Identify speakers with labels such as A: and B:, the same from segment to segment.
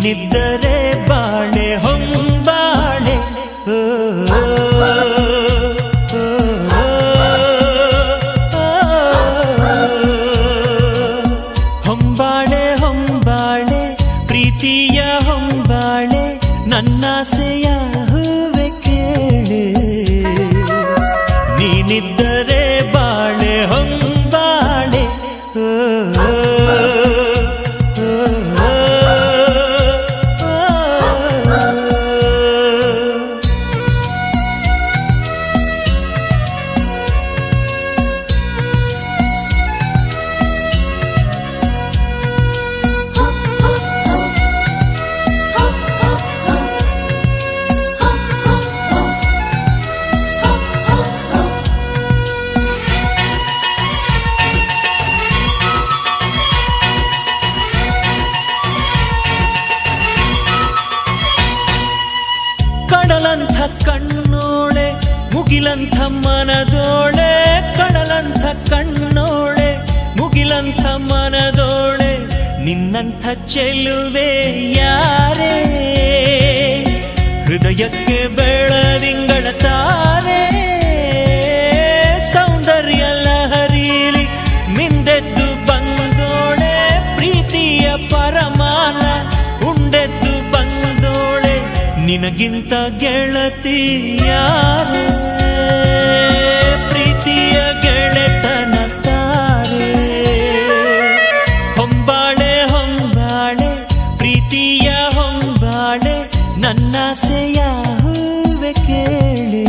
A: ನೀನಿದ್ದರೆ ಬಾಳೆ ಹೊಂಬಾಳೆ ಹೊಂಬಾಳೆ ಹೊಂಬಾಳೆ ಪ್ರೀತಿಯ ಹೊಂಬಾಳೆ ನನ್ನಾಸೆಯ ಹೂವೆ ಕೇಳೆ ನೀನಿದ್ದರೆ ಬಾಳೆ ಹೊಂಬಾಳೆ ಕಡಲಂಥ ಕಣ್ಣೋಳೆ ಮುಗಿಲಂಥ ಮನದೋಳೆ ಕಡಲಂಥ ಕಣ್ಣೋಳೆ ಮುಗಿಲಂಥ ಮನದೋಳೆ ನಿನ್ನಂಥ ಚೆಲುವೆ ಯಾರೇ ಹೃದಯಕ್ಕೆ ಬೆಳದಿಂಗಳ ತಾರೆ ಸೌಂದರ್ಯ ಲಹರೀಲಿ ಮಿಂದೆದ್ದು ಬಂದೋಳೆ ಪ್ರೀತಿಯ ಪರಮಾನ ಉಂಡೆದ್ದು ಬಂದೋಳೆ ನಿನಗಿಂತ ಗೆಳತಿ ಯಾರೇ ಪ್ರೀತಿಯ ಗೆಳೆತನ ತಾರೆ ಹೊಂಬಾಳೆ ಹೊಂಬಾಳೆ ಪ್ರೀತಿಯ ಹೊಂಬಾಳೆ ನನ್ನಾಸೆಯ ಹೂವೆ ಕೇಳೆ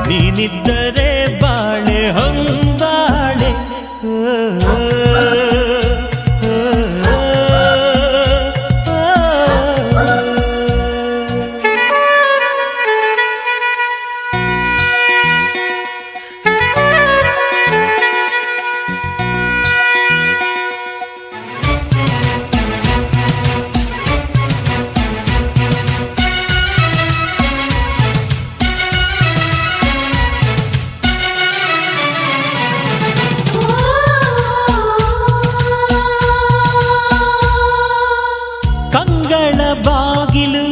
A: ನೀನಿದ್ದರೆ ಬಾಳೆ ಹೊಂಬಾಳೆ ಕಂಗಳ ಬಾಗಿಲು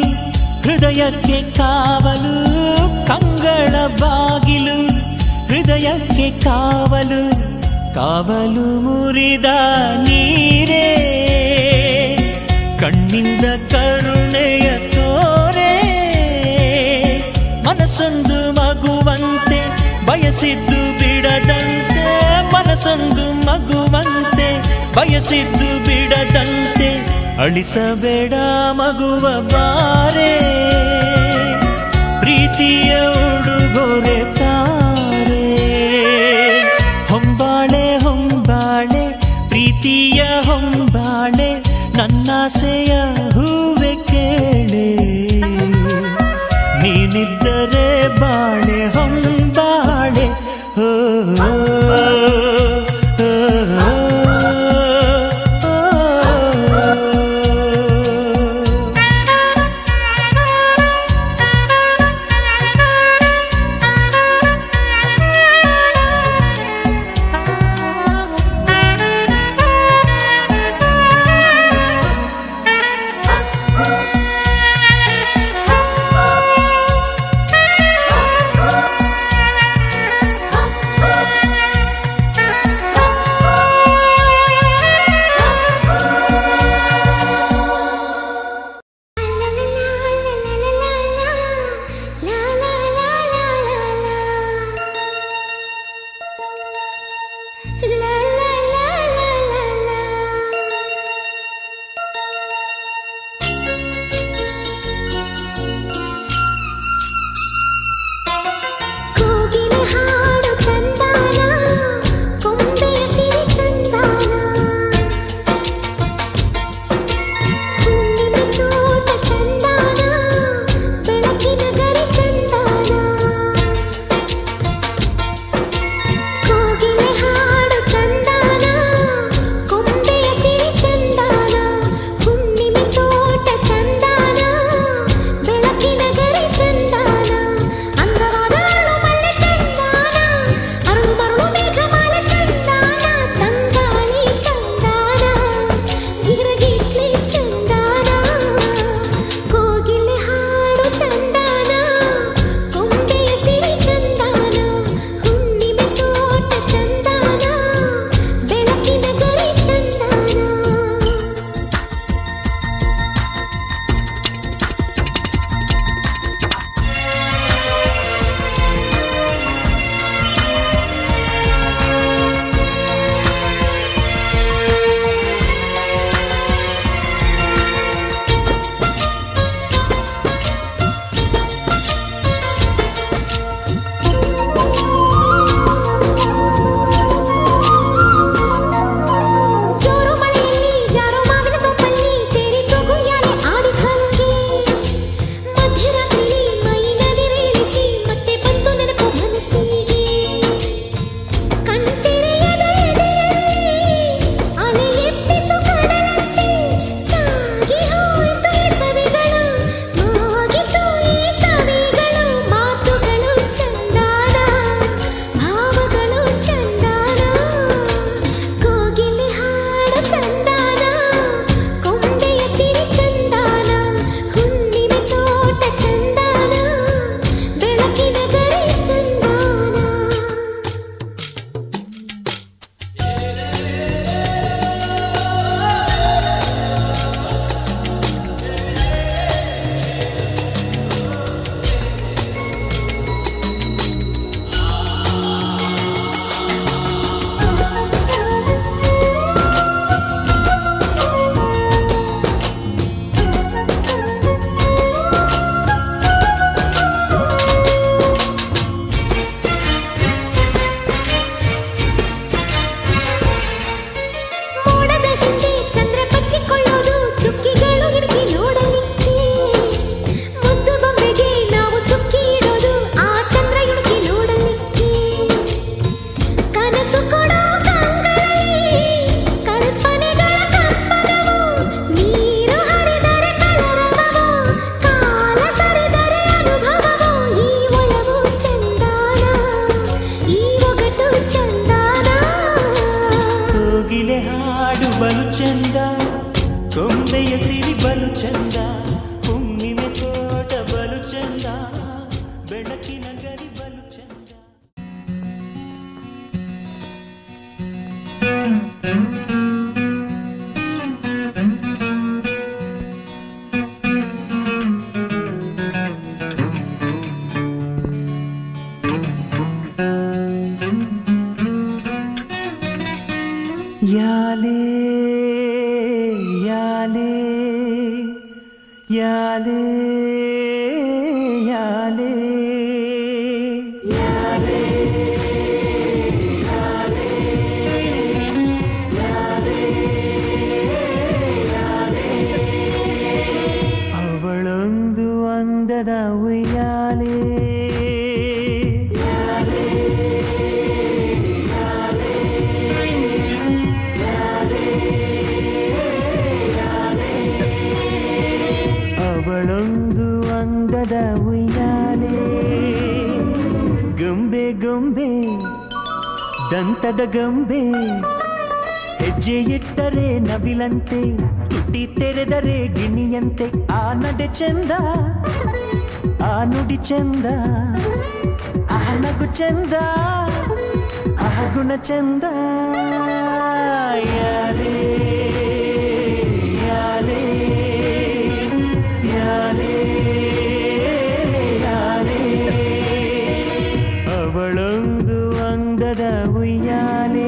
A: ಹೃದಯಕ್ಕೆ ಕಾವಲು ಕಂಗಳ ಬಾಗಿಲು ಹೃದಯಕ್ಕೆ ಕಾವಲು ಕಾವಲು ಮುರಿದ ನೀರೇ ಕಣ್ಣಿಂದ ಕರುಣೆಯ ತೋರೆ ಮನಸ್ಸೊಂದು ಮಗುವಂತೆ ಬಯಸಿದ್ದು ಬಿಡದಂತೆ ಮನಸ್ಸೊಂದು ಮಗುವಂತೆ ಬಯಸಿದ್ದು ಬಿಡದಂತೆ ಅಳಿಸಬೇಡ ಮಗುವ ಬಾರೆ ಪ್ರೀತಿಯ ಉಡುಗೊರೆ ತಾರೆ ಹೊಂಬಾಳೆ ಹೊಂಬಾಳೆ ಪ್ರೀತಿಯ ಹೊಂಬಾಳೆ ನನ್ನಾಸೆಯ ಹೂವೆ ಕೇಳೆ ನೀನಿದ್ದರೆ ಬಾಳೆ ಹೊಂಬಾಳೆ ಬಲು ಚಂದ, ಗೊಂಬೆಯ ಸಿರಿ ಬಲು ಚಂದ, ಹುಣ್ಣಿಮೆ ತೋಟ ಬಲು ಚಂದ, ಬೆಳಕಿನ ಗರಿ ಬಲು ಚಂದ. ಯಾಲೇ ಯಾಲೇ ಯಾಲೇ ಯಾಲೇ ಯಾಲೇ ಅವಳೊಂದು ಅಂದದ ಉಯ್ಯಾಲೆ, ಅವಳೊಂದು ಅಂದದ ಉಯ್ಯಾಲೆ, ಗೊಂಬೆ ಗೊಂಬೆ ದಂತದ ಗೊಂಬೆ, ಹೆಜ್ಜೆ ಇಟ್ಟರೆ ನವಿಲಂತೆ, ತುಟಿ ತೆರೆದರೆ ಗಿಣಿಯಂತೆ, ಆ ನಡೆ ಚಂದ, ಆ ನುಡಿ ಚಂದ, ಆ ನಗು ಚಂದ, ಆ ಗುಣ ಚಂದ. ಯಾಲೇ ಯಾಲೇ ಯಾಲೇ ಯಾಲೇ, ಅವಳೊಂದು ಅಂದದ ಉಯ್ಯಾಲೆ.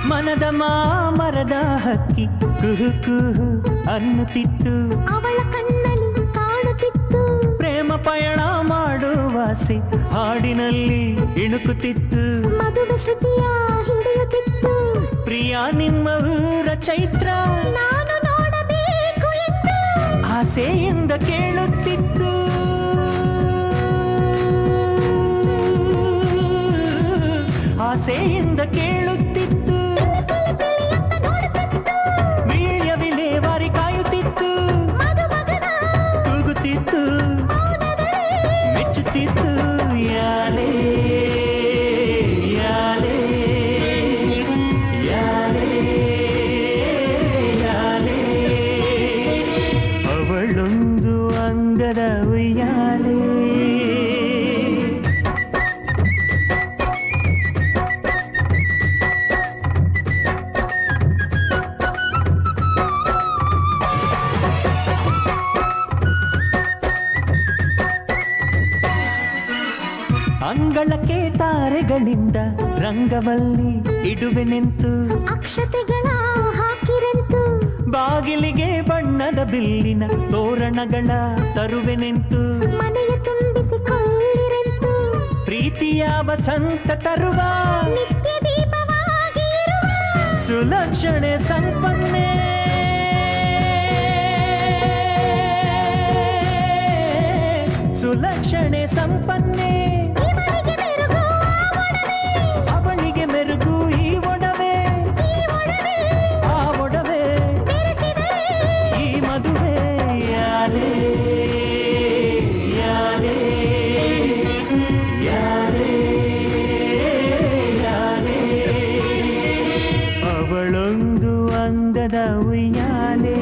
A: ಮನದ ಮಾಮರದ ಹಕ್ಕಿ ಕುಹು ಕುಹು ಅನ್ನುತ್ತಿತ್ತು,
B: ಅವಳ ಕಣ್ಣಲ್ಲಿ ಕಾಣುತ್ತಿತ್ತು,
A: ಪ್ರೇಮ ಪಯಣ ಮಾಡುವಾಸೆ ಹಾಡಿನಲ್ಲಿ ಇಣುಕುತ್ತಿತ್ತು,
B: ಮಧುರ ಶ್ರುತಿಯ ಹಿಡಿಯುತ್ತಿತ್ತು,
A: ಪ್ರಿಯ ನಿಮ್ಮ ಊರ ಚೈತ್ರ
B: ನಾನು ನೋಡಬೇಕು ಎಂದು
A: ಆಸೆಯಿಂದ ಕೇಳುತ್ತಿತ್ತು, ಆಸೆಯಿಂದ ಕೇಳುತ್ತಿತ್ತು, ವಿಲೇವಾರಿ ಕಾಯುತ್ತಿತ್ತು, ಕೂಗುತ್ತಿತ್ತು, ಮೆಚ್ಚುತ್ತಿತ್ತು. ಯಾಲೇ ಯಾಲೇ ಯಾಲೇ ಯಾಲೇ, ಅವಳೊಂದು ಅಂದದ ಉಯ್ಯಾಲೆ. ಅಂಗಳಕ್ಕೆ ತಾರೆಗಳಿಂದ ರಂಗವಲ್ಲಿ ಇಡುವೆ ನಿಂತು,
B: ಅಕ್ಷತೆಗಳ ಹಾಕಿರಂತು,
A: ಬಾಗಿಲಿಗೆ ಬಣ್ಣದ ಬಿಲ್ಲಿನ ತೋರಣಗಳ ತರುವೆ ನಿಂತು,
B: ಮನೆಯ ತುಂಬಿಸಿಕೊಳ್ಳಿರಂತು,
A: ಪ್ರೀತಿಯ ವಸಂತ ತರುವ
B: ನಿತ್ಯ ದೀಪವಾಗಿರುವ
A: ಸುಲಕ್ಷಣೆ ಸಂಪನ್ನೆ, ಸುಲಕ್ಷಣೆ ಸಂಪನ್ನೆ, ಅವಳಿಗೆ ಮೆರುಗು ಈ ಒಡವೆ, ಆ ಒಡವೆ ಈ ಮದುವೆ. ಯಾಲೇ ಯಾಲೇ ಯಾಲೇ ಯಾಲೇ, ಅವಳೊಂದು ಅಂದದ ಉಯ್ಯಾಲೆ,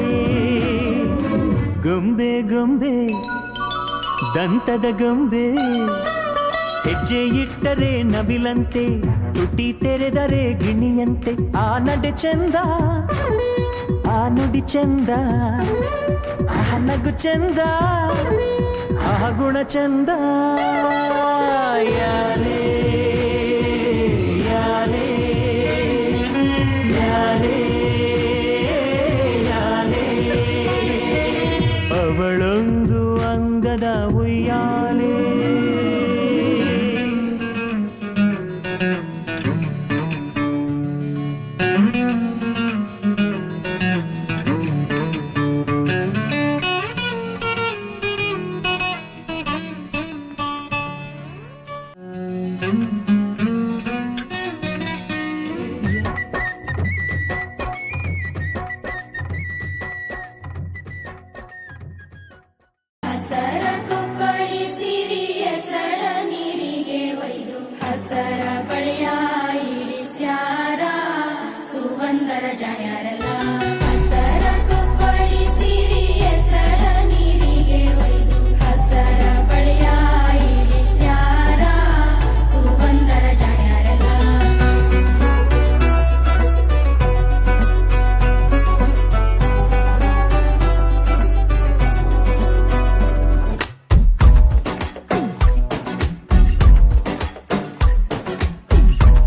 A: ಗೊಂಬೆ ಗೊಂಬೆ ದಂತದ ಗೊಂಬೆ, ಹೆಜ್ಜೆ ಇಟ್ಟರೆ ನವಿಲಂತೆ, ತುಟಿ ತೆರೆದರೆ ಗಿಣಿಯಂತೆ, ಆ ನಡೆ ಚಂದ, ಆ ನುಡಿ ಚಂದ, ಆ ನಗು ಚಂದ, ಆ ಗುಣ ಚಂದ. ಯಾಲೇ ಯಾಲೇ ಯಾಲೇ ಯಾಲೇ, ಅವಳೊಂದು ಅಂಗದ ಉಯ್ಯಾಲೆ.
C: ಹಸರ ಕೊಪ್ಪಳಿ ಸಿರಿಯ ಸಳ ನೀರಿಗೆ ಒಯ್ದು ಹಸರ ಬಳಿಯ ಇಡಿಸ್ಯಾರ ಸುವಂದರ ಜಾಣ್ಯಾರಲ್ಲ. ಹಸರ ಕೊಪ್ಪಳಿ ಸಿರಿಯ ಸಳ ನೀರಿಗೆ ಒಯ್ದು ಹಸರ ಬಳಿಯ ಇಡಿಸ್ಯಾರ ಸುವಂದರ ಜಾಣ್ಯಾರಲ್ಲ.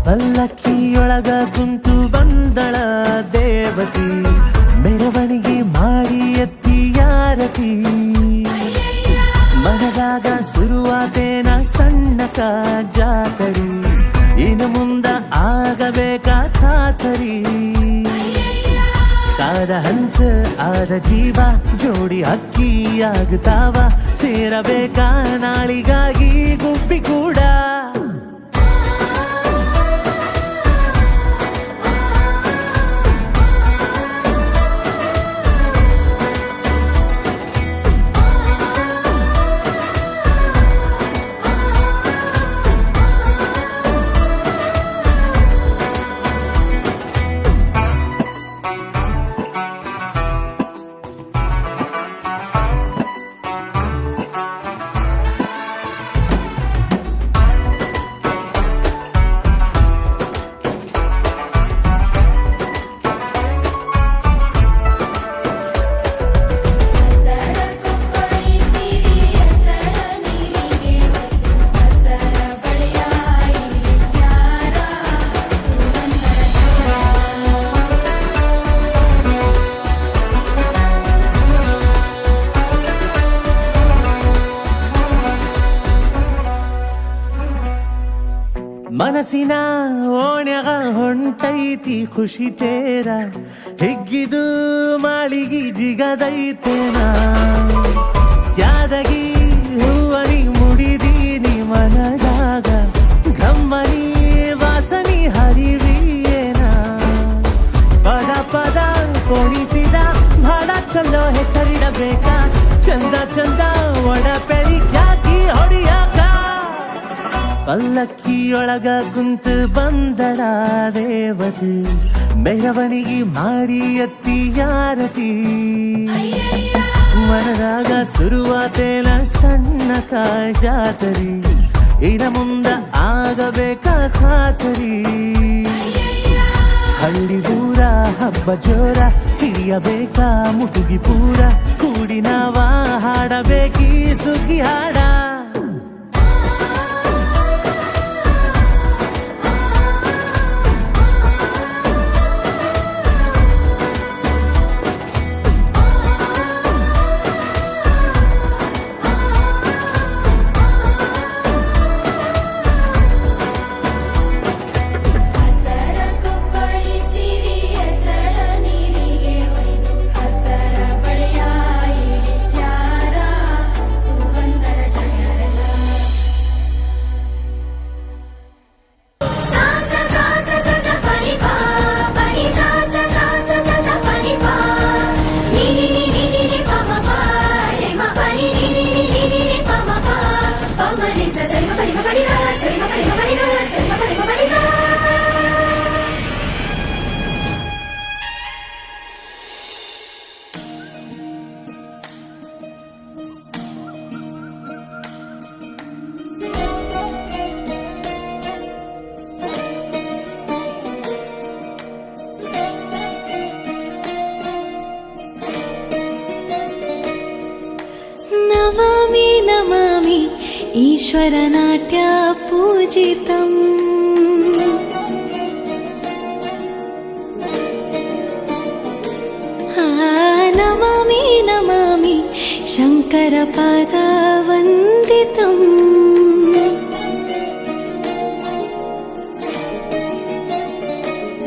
A: ಪಲ್ಲಕ್ಕಿಯೊಳಗ ಕುಂತು ಬಂದಳ ದೇವತಿ, ಮೆರವಣಿಗೆ ಮಾಡಿ ಎತ್ತಿಯಾರತಿ. ಮನದಾಗ ಶುರುವಾತೇನ ಸಣ್ಣಕ ಜಾತರಿ, ಇನ್ನು ಮುಂದ ಆಗಬೇಕಾ ಖಾತರಿ. ಕಾದ ಹಂಚ ಆದ ಜೀವ ಜೋಡಿ ಅಕ್ಕಿಯಾಗುತ್ತಾವ, ಸೇರಬೇಕಾ ನಾಳಿಗಾಗಿ ಗುಬ್ಬಿ ಕೂಡ.
C: ಹಸರ ಕೊಪ್ಪಳಿ ಸಿರಿಯ ಸಳ ನೀರಿಗೆ ಒಯ್ದು ಹಸರ ಬಳಿಯ ಇಡಿಸ್ಯಾರ ಸುವಂದರ
A: ಮನಸ್ಸಿನ ಓಣ್ಯಾಗ ಹೊಂಟೈತಿ ಖುಷಿ ತೇರ, ಹಿಗ್ಗಿದು ಮಾಳಿಗಿ ಜಿಗದೈತೇನ. ಯಾದಗಿ ಹೂವನಿ ಮುಡಿದೀನಿ ಮನದಾಗ, ಗಮ್ಮನಿ ವಾಸನಿ ಹರಿವಿಯೇನ. ಪದ ಪದ ಕೋಣಿಸಿದ ಬಹಳ ಚಂದ ಹೆಸರಿಡಬೇಕ, ಚಂದ ಚಂದ ಒಡಪೆಳಿ ಖ್ಯಾತಿ ಹೊಡಿಯಾಕ. ಪಲ್ಲಕ್ಕಿಯೊಳಗ ಕುಂತು ಬಂದಳ ದೇವತಿ, ಮೆರವಣಿಗೆ ಮಾಡಿ ಎತ್ತಿಯಾರತಿ. ಮನದಾಗ ಶುರುವಾತೇನ ಸಣ್ಣ ಜಾತರಿ, ಇನ ಮುಂದ ಆಗಬೇಕಾ ಖಾತರಿ. ಹಳ್ಳಿ ಊರ ಹಬ್ಬ ಜೋರ, ಹಿಡಿಯಬೇಕಾ ಮುಟುಗಿ ಪೂರ, ಕೂಡಿ ನಾವ ಹಾಡಬೇಕೀ ಸುಗ್ಗಿ ಹಾಡ.
C: ಹಸರ ಕೊಪ್ಪಳಿ ಸಿರಿಯ ಸಳ ನೀರಿಗೆ ಒಯ್ದು ಹಸರ ಬಳಿಯ ಇಡಿಸ್ಯಾರ ಸುವಂದರ ಜಾಣ್ಯಾರಲ್ಲ. ಸಾಸ ಸಾಸ ಸಸ ಪನಿ ಪಾ ಪನಿ ಸಾಸ ಸಾಸ ಸಸ ಪನಿ ಪಾ ನಿ ನಿ ನಿ ನಿ ನಿ ನಿ ಪ ಮ ಪ ರೆ ಮ ಪನಿ ನಿ ನಿ ನಿ ನಿ ನಿ ನಿ ಪ ಮ ಪ ಪ ಮ ರಿ ಸ ಸರಿ ಮ ಪನಿ ಮ ಪನಿ ರ ಸರಿ ಮ ಪನಿ ಮ ಪನಿ ರ ಸರಿ ಮ ಪನಿ ಮ ಪನಿ ಸ.
D: ನಮಾಮಿ ನಮಾಮಿ ಈಶ್ವರನಾಟ್ಯ ಪೂಜಿತಂ. ನಮಾಮಿ ನಮಾಮಿ ಶಂಕರ ಪಾದ ವಂದಿತಂ.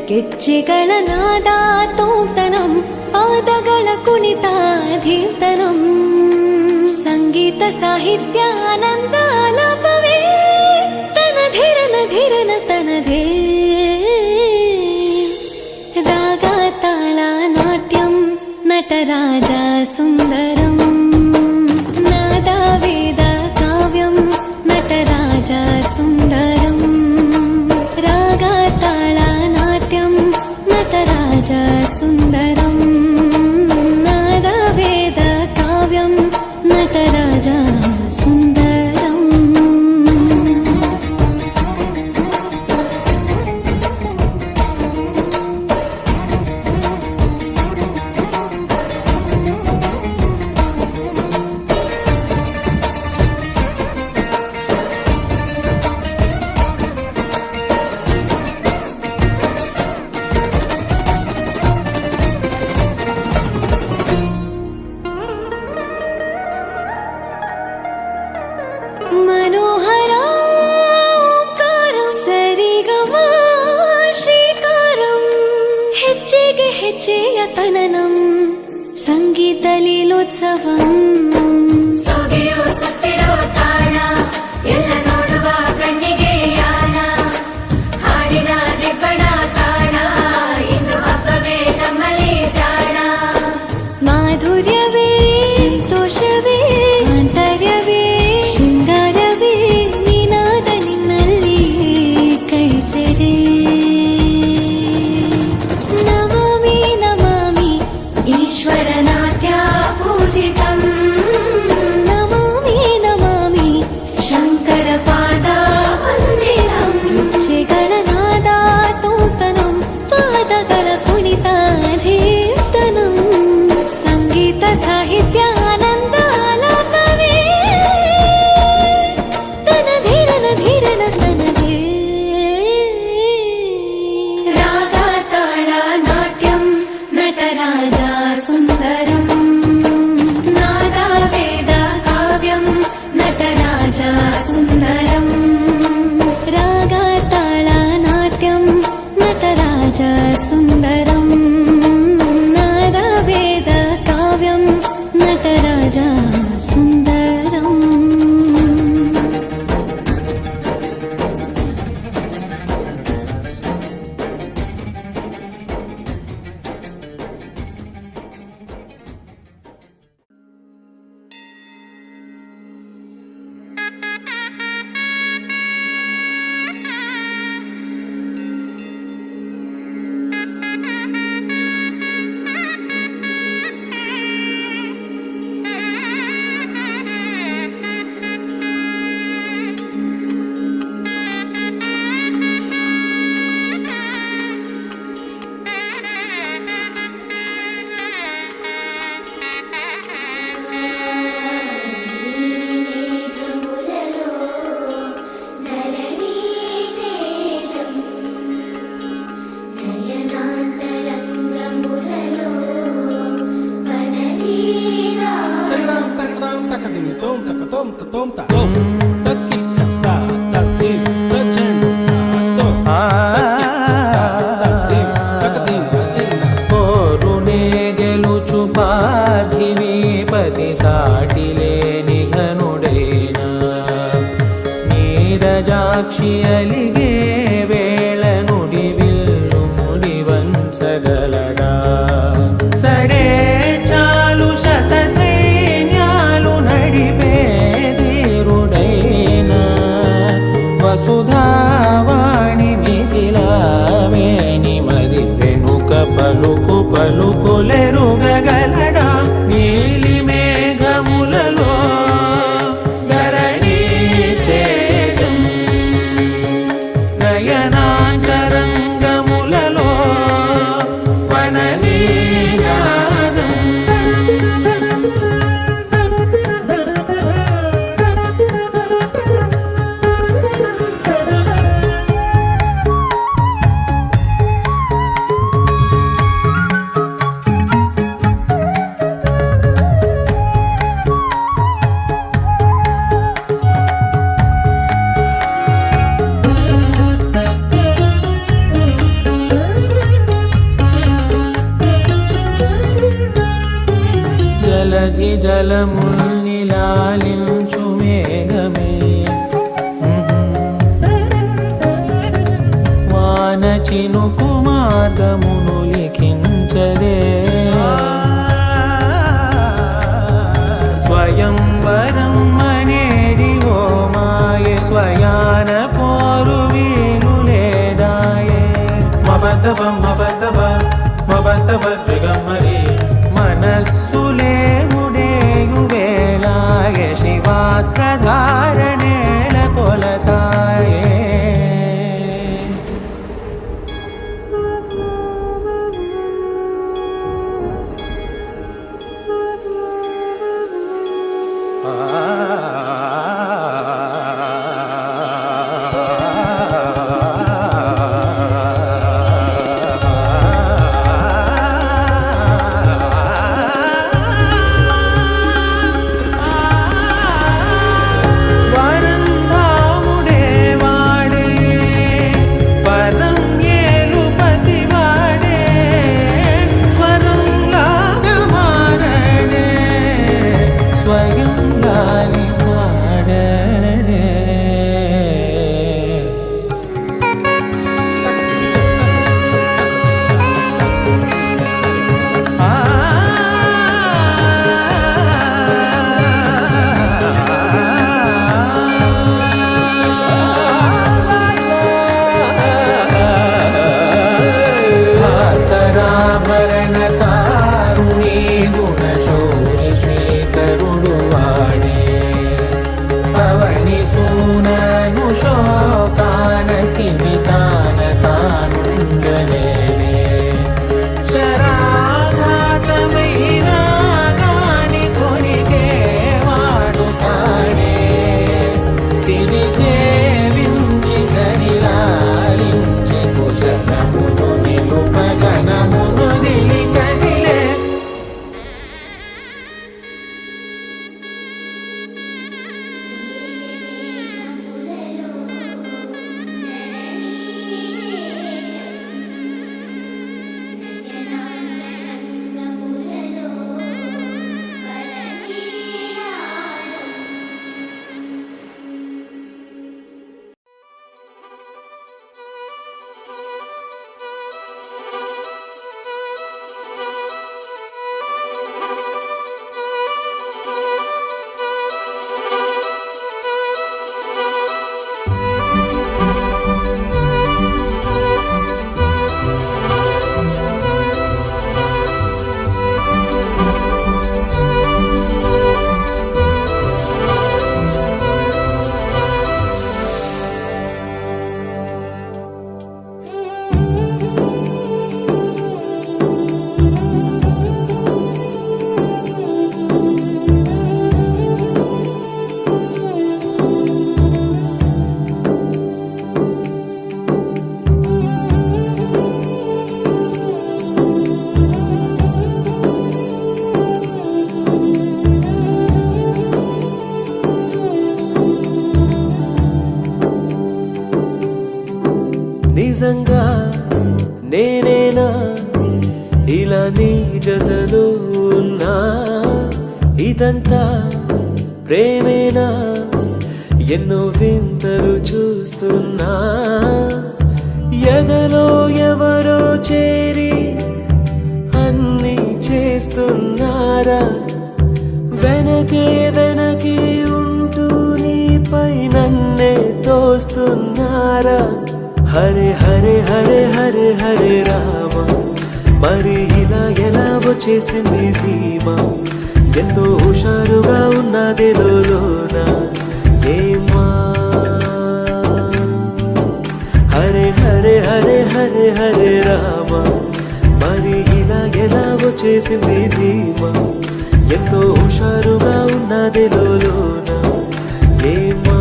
D: ಗೆಜ್ಜೆಗಳ ನಾದ ತೋಂತನಂ ಪಾದಗಳ ಕುಣಿತ ಧೀರ್ತನಂ ಸಂಗೀತ ಸಾಹಿತ್ಯ ಆನಂದ ಆಲಾಪವೇ ತನಧಿರನ ಧಿರನ ತನಧೇ ರಾಗ ತಾಳ ನಾಟ್ಯಂ ನಟರಾಜ ಸುಂದರಂ ನಾದ ವೇದ ಕಾವ್ಯಂ ನಟರಾಜ ಸುಂದರಂ ರಾಗ ತಾಳ ನಾಟ್ಯಂ ನಟರಾಜ ಸುಂದರಂ ನಾದ ವೇದ ಕಾವ್ಯಂ ನಟರಾಜ ಸುಂದರಂ मनोहर ओंकारं सरिगमा ಶ್ರೀಕಾರಂ ಹೆಜ್ಜೆಗೆ ಹೆಜ್ಜೆಯ ತನನಂ ಸಂಗೀತ ಲೀಲೋತ್ಸವಂ
C: ಸೊಗೆಯೋ ಸತ್ತಿರೋ ತಾಣ ಎಲ್ಲ ನೋಡುವ ಕಣ್ಣಿಗೆ ಯಾನ ಹಾಡಿನ ದಿಬ್ಬಣ ತಾಣ ಇಂದು ಹಬ್ಬವೇ ನಮ್ಮಲ್ಲಿ ಜಾಣ
D: ಮಾಧುರ್ಯವೇ ಸಂತೋಷವೇ ಆಂತರ್ಯವೇ ಶೃಂಗಾರವೇ ನಿನಾದ ನಿನ್ನಲ್ಲಿ ಕೈಸೆರೆ ನಮಾಮಿ ನಮಾಮಿ
C: ಈಶ್ವರ ನಾಟ್ಯ ಪೂಜಿತಂ
D: ನಮಾಮಿ ನಮಾಮಿ
C: ಶಂಕರ ಪಾದ ವಂದಿತಂ
D: ಗೆಜ್ಜೆಗಳ ನಾದ ತೋಂತನಂ ಪಾದಗಳ ಕುಣಿತ ಧೀರ್ತನಂ ಸಂಗೀತ ಸಾಹಿತ್ಯ ಆನಂದ ಆಲಾಪವೇ ತನಧಿರನ ಧೀರನ ತನದೇ
C: ರಾಗ ತಾಳ ನಾಟ್ಯಂ ನಟರಾಜ ಸುಂದರಂ ನಾದ ವೇದ ಕಾವ್ಯಂ ನಟರಾಜ ಸುಂದರಂ
D: ರಾಗ ತಾಳ ನಾಟ್ಯಂ ನಟರಾಜ ಸುಂದರಂ ನಾದ ವೇದ ಕಾವ್ಯಂ ನಟರಾಜ ಸುಂದರಂ
E: పోరునే గెలుచు పార్థివీపతి సాటిలేని ఘనుడేనా నీరజాక్షి అలిగే వేళ నుడి విల్లు ముడి వంచగలడా సడే చాలు శత సైన్యాలు నడిపే ధీరుడైనా వసుధావాణి మిథిలావేణి మది వెనుక పలుకు పలుకులెరుగగలడా నీలి మేఘములలో ధరణీ తేజం నయనాంతరంగములలో వననీనాదం జలముల్ని లాలించు మేఘమే వాన చినుకు మార్గమును లిఖించదే స్వయంవరం అనేడి ఓ మాయే స్వయాన పోరు వీలు లేదాయే మబద్దబ త్రిగమ్మరి మనస్సులే ముడేయు వేళాయ శివాస్త్రధారణేల కొలతాయే
A: నిజంగా నేనేనా ఇలా నీ జతలో ఉన్నా ఇదంతా ప్రేమేనా ఎన్నో వింతలు చూస్తున్నా ఎదలో ఎవరో చేరి అన్నీ చేస్తున్నారా వెనకే వెనకే ఉంటూ నీపై నన్నే తోస్తున్నారా హరే హరే హరే హరే హరే రామ మరి ఇలా ఎలా వచ్చేసింది ధీమా ఎంతో హుషారుగా ఉన్నది లోన ఏమా హరే హరే హరే హరే హరే రామ మరి ఇలా ఎలా వచ్చేసింది ధీమా ఎంతో హుషారుగా ఉన్నది లోన ఏమా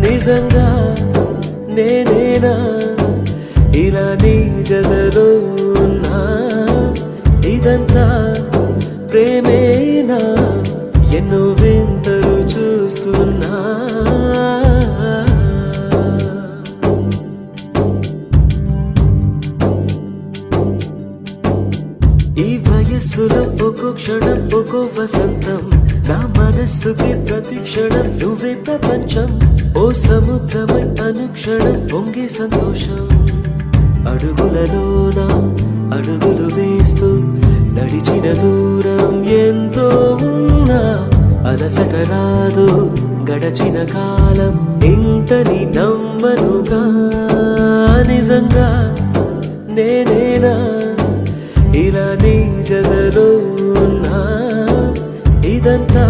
A: నిజంగా నేనేనా ఇలా నీ జతలో ఉన్నా ఇదంతా ప్రేమేనా ఎన్నో వింతలు చూస్తున్నా ఈ వయస్సులో ఒక్కో క్షణం ఒక్కో వసంతం నా మనస్సుకి ప్రతి క్షణం నువ్వే ప్రపంచం ఓ సముద్రమై అనుక్షణం పొంగే సంతోషం అడుగులలోన అడుగులు వేస్తూ నడిచిన దూరం ఎంతో ఉన్నా అలసట రాదు గడచిన కాలం ఇంతని నమ్మనుగా నిజంగా నేనేనా ఇలా నీ జతలో ఉన్నా ఇదంతా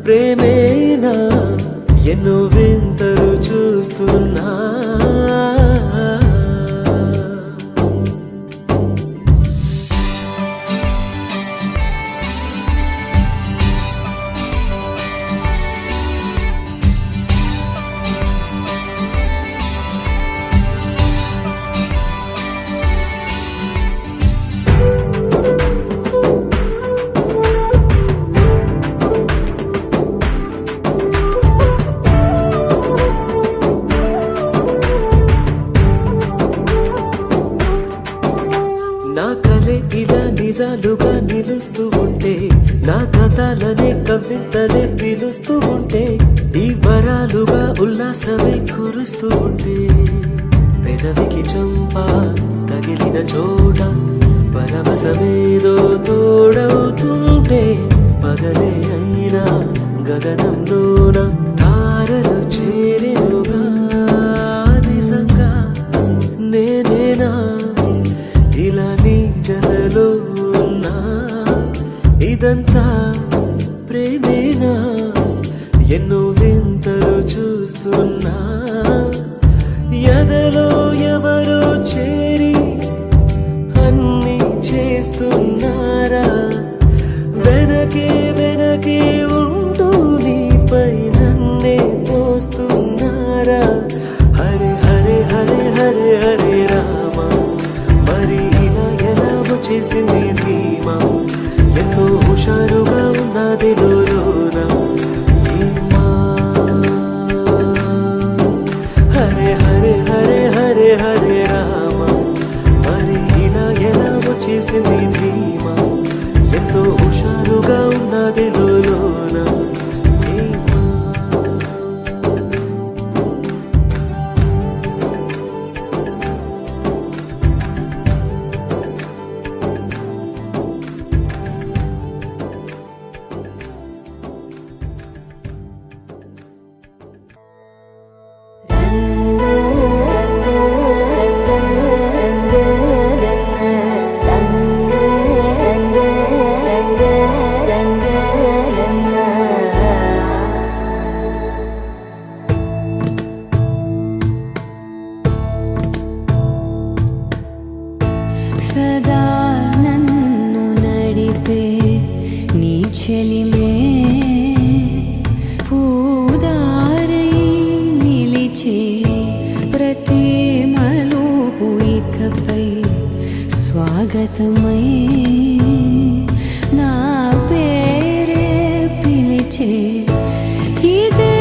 A: ప్రేమేనా ఎన్నో వింతలు చూస్తున్నా నా కలే ఇలా నిజాలుగా నిలుస్తూ ఉంటే నా కథలనే కవితలే పిలుస్తూ ఉంటే ఈ వరాలుగా ఉల్లాసమే కురుస్తూ ఉంటే పెదవికి చంప తగిలిన చోట పరవశమేదో తోడవుతుంటే పగలే అయినా గగనంలోన తారలు చేరినుగా నిజంగా నేనేనా ఇలా నీ జతలో ఉన్నా ఇదంతా ప్రేమేనా ఎన్నో వింతలు చూస్తున్నా ఎదలో ఎవరో చేరి అన్ని చేస్తున్నారా వెనకే వెనకే ఉంటూ నీపై నన్నే తోస్తున్నారా హరే హరే హరే హరే హరే రామ మరి ఇలా ఎలా వచ్చేసింది ధీమా ఎంతో హుషారుగా ఉన్నది లోన ఏమా హరే హరే హరే హరే హరే రామ మరి ఇలా ఎలా వచ్చేసింది ధీమా ఎంతో హుషారుగా ఉన్నది లోన ఏమా
D: సదా నన్ను నడిపే నీ చెలిమే పూదారై నిలిచే ప్రతి మలుపు ఇకపై స్వాగతమై నా పేరే పిలిచే ఇదే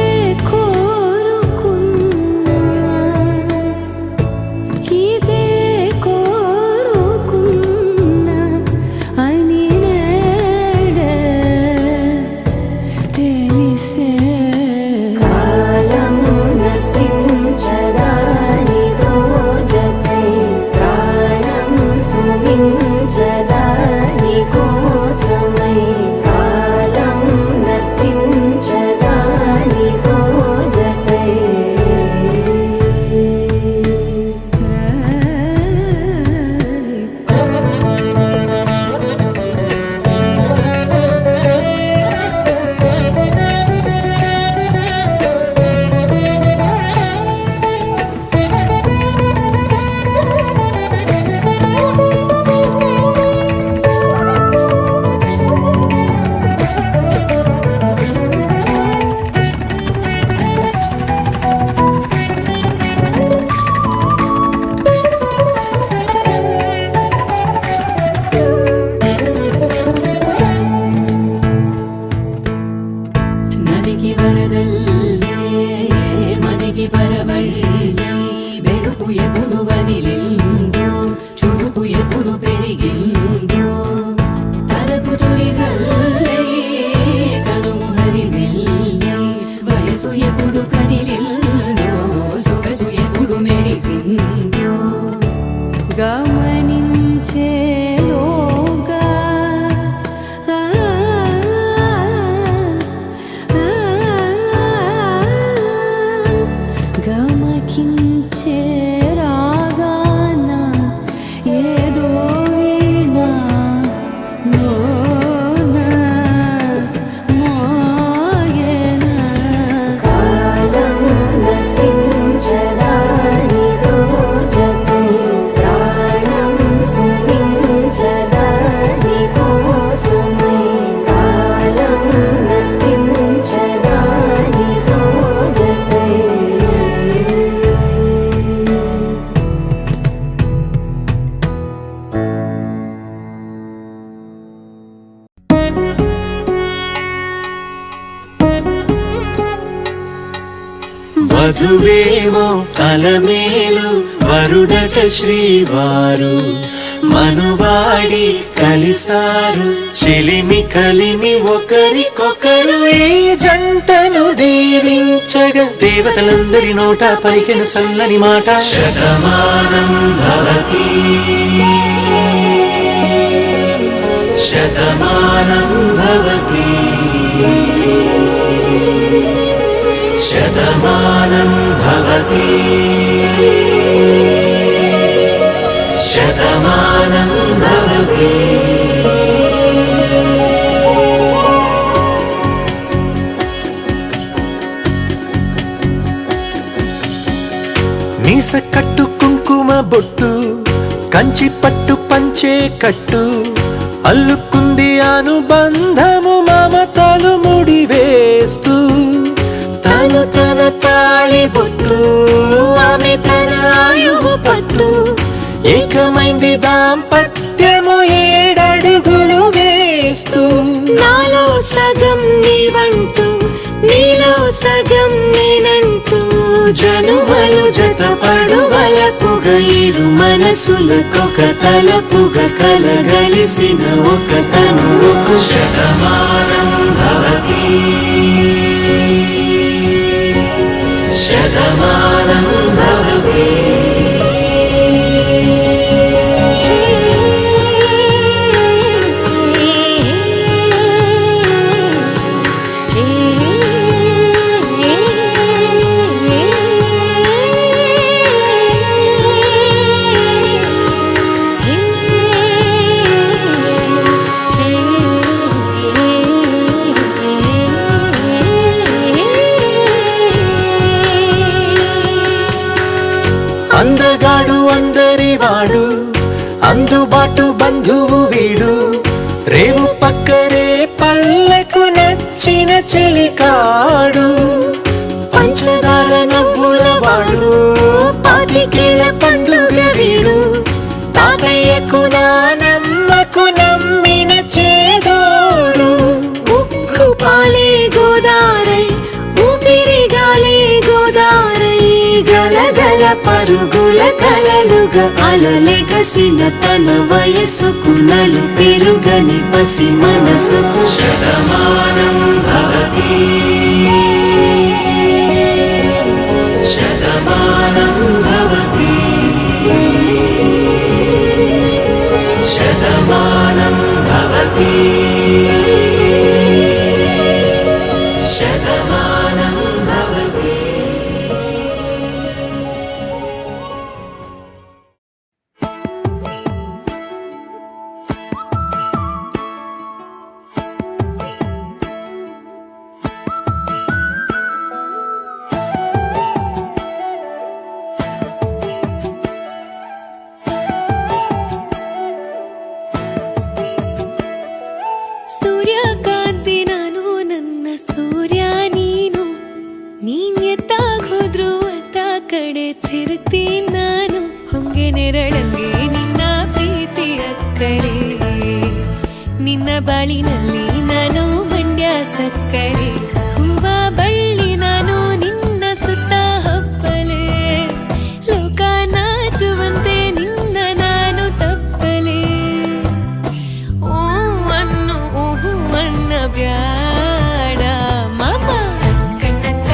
D: కోరుకున్నా ఇదే కోరుకున్నా అని నేడే తెలిసే
C: కాలం నతించదానిదో జతై ప్రాణం సుమించదాని కోసమై కాలం నతించదానిదో జతై
F: ನದಿಗೆ ವರದಲ್ಲೇ ಮದಿಗೆ ಬರವಳ್ಳಿ ಬೆಳಕು ಎప్పుడు వదిలిందో చురుకు ఎప్పుడు పెరిగిందో
D: గమనించేలోగా గమకించే రాగాన ఏదో వీణ మోన మోయన
C: కాలము నతించదానితో జతే ప్రాణం సుమించదాని కోసమై కాలము నతించదానితో జతే
A: వధువేమో అలమేలు వరుడట శ్రీవారు మనువాడి కలిసారు చెలిమి కలిమి ఒకరికొకరు ఈ జంటను దీవించగా దేవతలందరి నోట పలికెను చల్లని మాట శతమానం భవతి శతమానం భవతి శతమానం భవతి శతమానం భవతి మీస కట్టు కుంకుమ బొట్టు కంచి పట్టు పంచే కట్టు అల్లుకుంది అనుబంధము మమతలు ముడివేస్తూ తను తన తాళి బొట్టు ఆమె తన ఆయువు పట్టు ఏకమైంది దాంపత్యము 7 అడుగులు వేస్తూ
B: నాలో సగం నీవంటూ నీలో సగం నేనంటూ
A: జనుమలు జతపడువలపుగా ఇరు మనసులకొక తలపుగా కలగలిసిన ఒక తనువుకు శతమానం భవతి శతమానం భవతి అందగాడు అందరివాడు అందుబాటు బంధువు వీడు రేవు పక్కరే పల్లెకు నచ్చిన చెలికాడు పంచదార నవ్వుల వాడు పాతికేల పండుగ వీడు తాతయ్యకు నానమ్మకు నమ్మిన చేదోడు
B: ఉక్కు పాలే గోదారై ఊపిరిగాలే గోదారై
A: గలగల పరుగుల కలలుగా అలలెగసిన తన వయసుకు నలు పెరుగని పసి మనసుకు శతమానం భవతి శతమానం భవతి శతమానం భవతి శతమానం భవతి
D: ಸೂರ್ಯಕಾಂತಿ ನಾನು ನನ್ನ ಸೂರ್ಯ ನೀನು ನೀನ್ಯತ್ತಾಗೋದ್ರು ಅತ್ತ ಕಡೆ ತಿರುಗ್ತೀನಿ ನಾನು ಹೊಂಗೆ ನೆರಳಂಗೆ ನಿನ್ನ ಪ್ರೀತಿ ಅಕ್ಕರೆ ನಿನ್ನ ಬಾಳಿನಲ್ಲಿ ನಾನು ಮಂಡ್ಯ ಸಕ್ಕರೆ ಹೂವ ಬಳ್ಳಿ ನಾನು ನಿನ್ನ ಸುತ್ತ ಹಬ್ಬಲೆ ಲೋಕ ನಾಚುವಂತೆ ನಿನ್ನ ನಾನು ತಪ್ಪಲೆ ಅನ್ನ ಬ್ಯಾಡ ಮಾಮ ಕಣ್ಣಕ್ಕ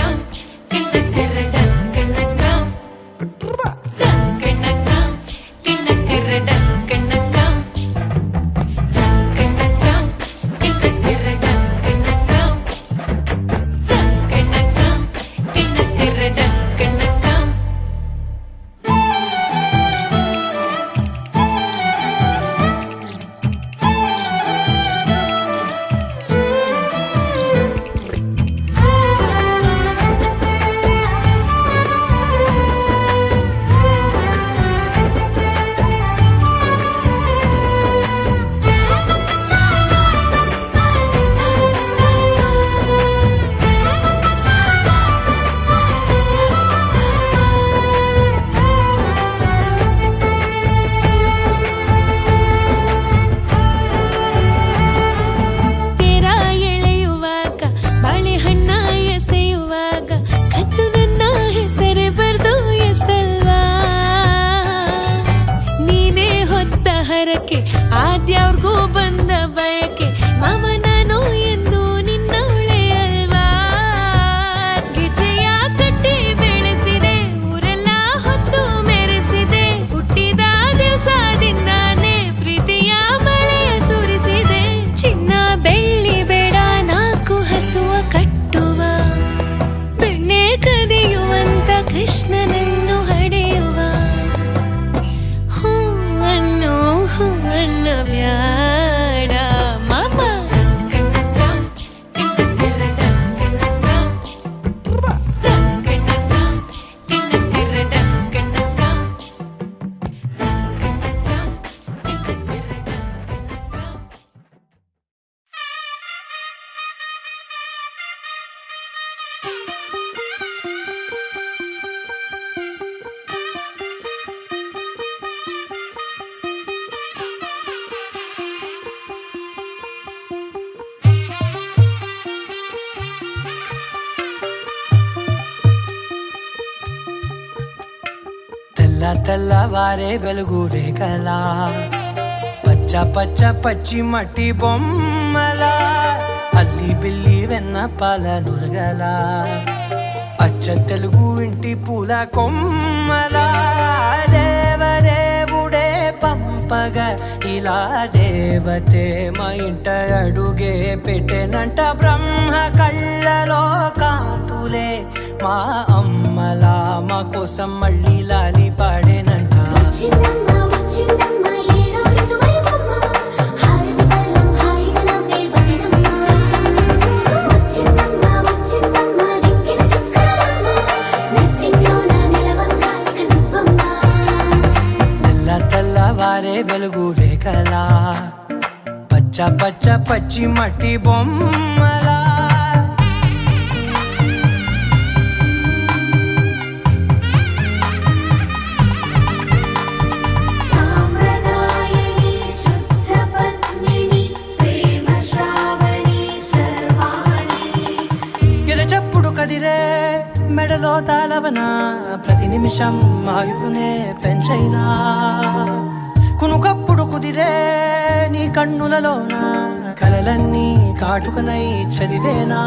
D: ಹರಕೆ ಆದ್ಯವ್ರಿಗೂ ಬಂದ ಬಯಕೆ ಮಾಮ ನಾನು ಎಂದು ನಿನ್ನವಳೆ ಅಲ್ವಾ ಗೆಜೆಯ ಕಟ್ಟಿ ಬೆಳೆಸಿದೆ ಊರೆಲ್ಲ ಹೊತ್ತು ಮೆರೆಸಿದೆ ಹುಟ್ಟಿದ ದಿವಸದಿಂದಾನೆ ಪ್ರೀತಿಯ ಮಳೆ ಸುರಿಸಿದೆ ಚಿನ್ನ ಬೆಳ್ಳಿ ಬೇಡ ನಾಲ್ಕು ಹಸುವ ಕಟ್ಟುವ ಬೆಣ್ಣೆ ಕದಿಯುವಂತ ಕೃಷ್ಣನನ್ನು ಹಡೆಯುವ ಹೂವನ್ನು ಬ್ಯಾಡ ಮಾಮ
E: తెల్లవారే వెలుగు రేఖలా పచ్చ పచ్చ పచ్చి మట్టి బొమ్మలా అల్లి బిల్లి వెన్న పాల నురగలా అచ్చ తెలుగు ఇంటి పూల కొమ్మలా దేవదేవుడే పంపగ ఇలా దేవతే మా ఇంట అడుగే పెట్టెనంట బ్రహ్మ కళ్ళలో కాంతులే మా అమ్మలా మా కోసం మళ్ళీ లాలి పాడేనంట
C: వచ్చిందమ్మ వచ్చిందమ్మ ఏడో ఋతువైవమ్మ హారతి పళ్ళం హాయిగా నవ్వే వదినమ్మ వచ్చిందమ్మ వచ్చిందమ్మ దిక్కిన చుక్కలమ్మ నెట్టింట్లోన నిలవంగా ఇక నువ్వమ్మ
E: తెల్లవారే వెలుగు రేఖలా పచ్చ పచ్చ పచ్చి మట్టి బొమ్మలా
C: సాంప్రదాయని శుద్ధ పద్మిని ప్రేమ శ్రావణి సర్వాణి
E: ఎరచప్పుడు కదిరే మెడలో తాళవన ప్రతి నిమిషం ఆయువునే పెంచైనా కునుకప్పుడు కుదిరే నీ కన్నులలోన కలలన్నీ కాటుకనై చదివేనా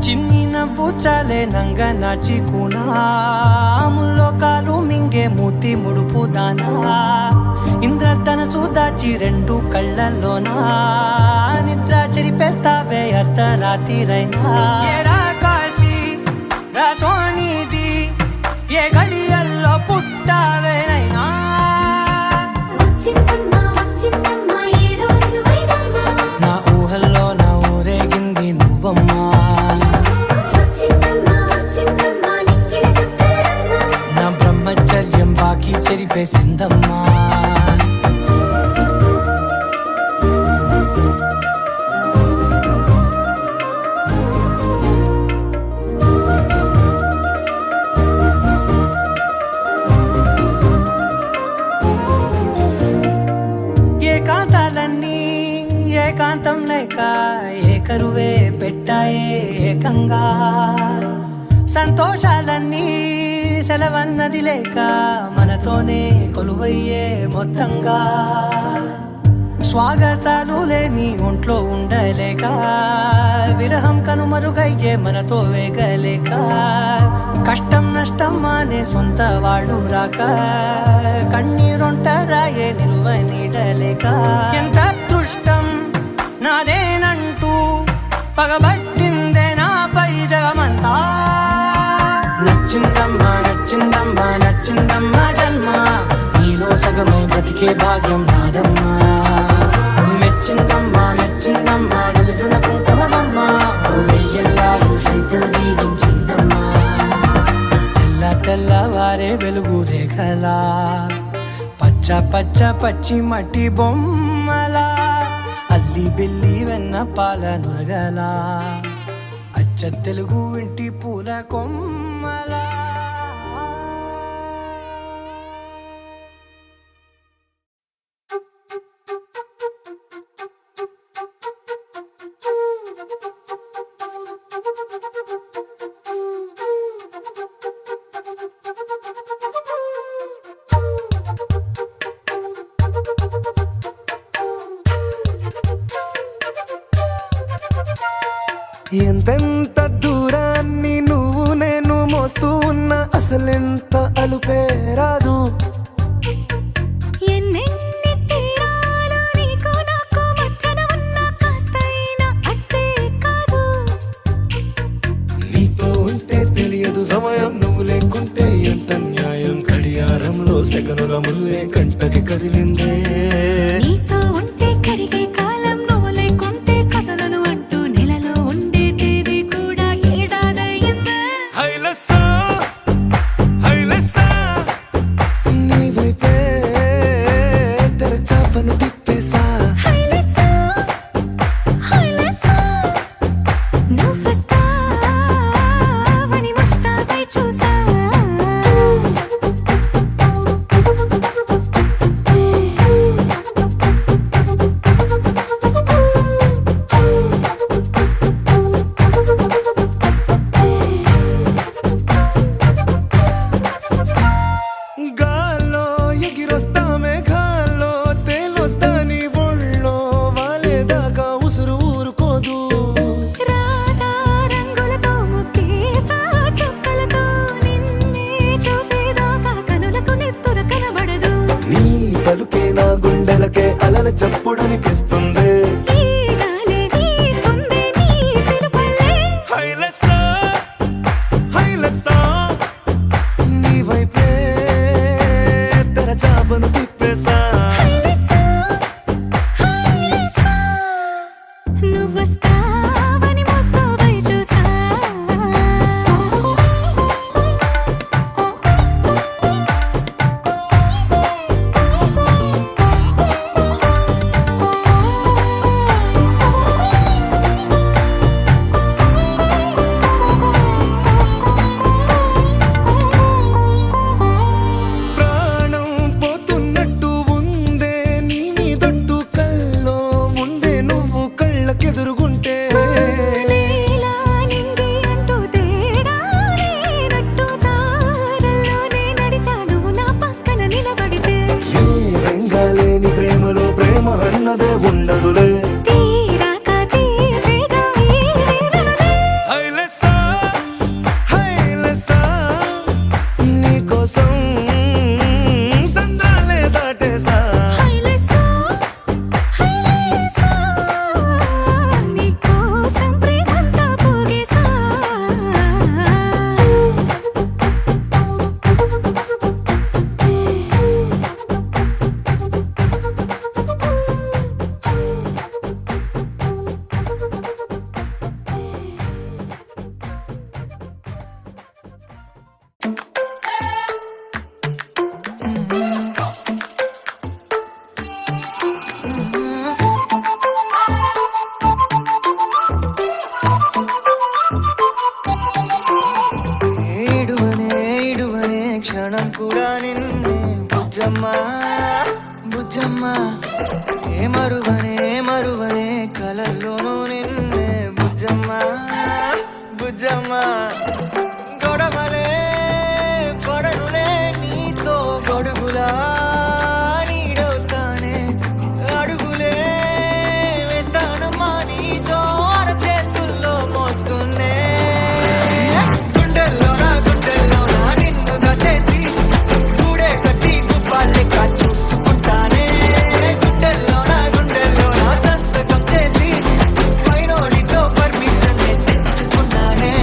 E: చిన్ని నవ్వు చాలే నంగ నాచి కూనాముల్లో కాలు మింగే మూతి ముడుపు దానా ఇంద్రధనసు దాచి రెండు కళ్ళల్లోనా నిద్ర చెరిపేస్తావే అర్ధరాత్రిరైనా ఏడా కాశీ రాసోనిది ఏ గడియల్లో పుట్టావేనైనా
C: వచ్చిందమ్మ వచ్చిందమ్మ ఏడో ఋతువైవమ్మ
E: నా ఊహల్లో నా ఊరేగింది నువ్వమ్మా
C: వచ్చిందమ్మ వచ్చిందమ్మ నిక్కిన చుక్కలమ్మ
E: నా బ్రహ్మచర్యం బాకీ చెరిపేసిందమ్మా ఏకాంతాలన్నీ ఏకాంతం లేక ఏకరువే పెట్టాయే ఏకంగా సంతోషాలన్నీ సెలవన్నది లేక మనతోనే కొలువయ్యే మొత్తంగా స్వాగతాలు లేని ఒంట్లో ఉండలేక విరహం కనుమరుగయ్యే మనతో వేగలేక కష్టం నష్టం అనే సొంత వాళ్ళు రాక కన్నీరొంటరాయే నిలువ నీడలేక ఎంత అదృష్టం నాదేనంటూ పగబట్టిందే నాపై జగమంతా నచ్చిందమ్మా నచ్చిందమ్మా నచ్చిందమ్మా జన్మ నీలో సగమై బ్రతికే భాగ్యం నాదమ్మా మెచ్చిందమ్మా మెచ్చిందమ్మా నిలుచున్న కుంకుమమ్మా వెయ్యల్లాలు శంకులు దీవించిందమ్మా తెల్లవారే వెలుగు రేఖలా పచ్చ పచ్చ పచ్చి మట్టి బొమ్మలా అల్లి బిల్లి వెన్న పాల నురగలా అచ్చ తెలుగు ఇంటి పూల కొమ్మలా
A: ఎంతెంత దూరాన్ని నువ్వు నేను మోస్తూ ఉన్నా అసలెంత అలుపే రాదు.
B: ఎన్నెన్ని తీరాలు నీకు నాకు మధ్యన ఉన్న కాస్తైనా అట్టే కాదు.
A: నీతో ఉంటే తెలియదు సమయం, నువ్వు లేకుంటే ఎంత న్యాయం. గడియారంలో సెకనుల ముల్లే కంటకి కదిలిందే.
B: నీతో ఉంటే కరిగే కాలం, నువ్వు లేకుంటే కథలను అంటూ నెలలో ఉండే తేదీ కూడా ఏడాదయ్యిందే.
A: హైలెస్సా హైలెస్సా నీ వైపే తెరచాపను తిప్పేసా.
B: హైలెస్సా, హైలెస్సా, నువ్వొస్తావని ముస్తాబై చూసా.
A: గాల్లో ఎగిరొస్తా మేఘాల్లో తేలొస్తా నీ ఒళ్ళో వాలేదాకా ఉసురు ఊరుకోదు.
B: రాజా రంగులతో ముక్కేసా చుక్కలతో నిన్నే చూసేదాకా కనులకు నెత్తుర కనబడదు.
A: నీ పలుకే నా గుండెలకే అలల చప్పుడనిపిస్తుంది.
B: ఈ గాలి వీస్తుంది నీ పిలుపులే.
A: హైలెస్సా హైలెస్సా నీ వైపే తెరచాపను తిప్పేసా.
B: హైలెస్సా, హైలెస్సా, నువ్వొస్తావని ముస్తాబై చూసా.
A: ప్రాణం పోతున్నట్టు ఉందే నీ మీదొట్టు, కల్లో ఉండే నువ్వు కళ్ళకెదురుగుంటే.
B: నీలా నింగి అంటూ తేడా లేనట్టు తారల్లోనే నడిచా నువ్వు నా పక్కన నిలబడితే.
A: ఏ బెంగాలేని ప్రేమలో ప్రేమ అన్నదే ఉండదులే.
B: తీరాక తీరేగా ఈ వేదనలే.
A: హైలెస్సా హైలెస్సా నీకోసం సంద్రాలే దాటేసా.
B: హైలెస్సా, హైలెస్సా, నీకోసం ప్రేమంతా పోగేసా.
E: ఇడువనే క్షణం కూడా నిన్నే బుజ్జమ్మా బుజ్జమ్మా. ఏ మరువనే కలల్లోనూ నిన్నే బుజ్జమ్మా బుజ్జమ్మా. గొడవలే పడనులే నీతో గొడుగులా నీడవుతానే. అడుగులే వేస్తానమ్మా నీతో అరచేతుల్లో మోస్తున్నే. గుండెల్లోనా నిన్ను దచేసి గూడే కట్టి గుప్పాలెక్క చూసుకుంటానే. గుండెల్లోనా సంతకం చేసి పైనోడితో పర్మిషన్ తెచ్చుకున్నానే.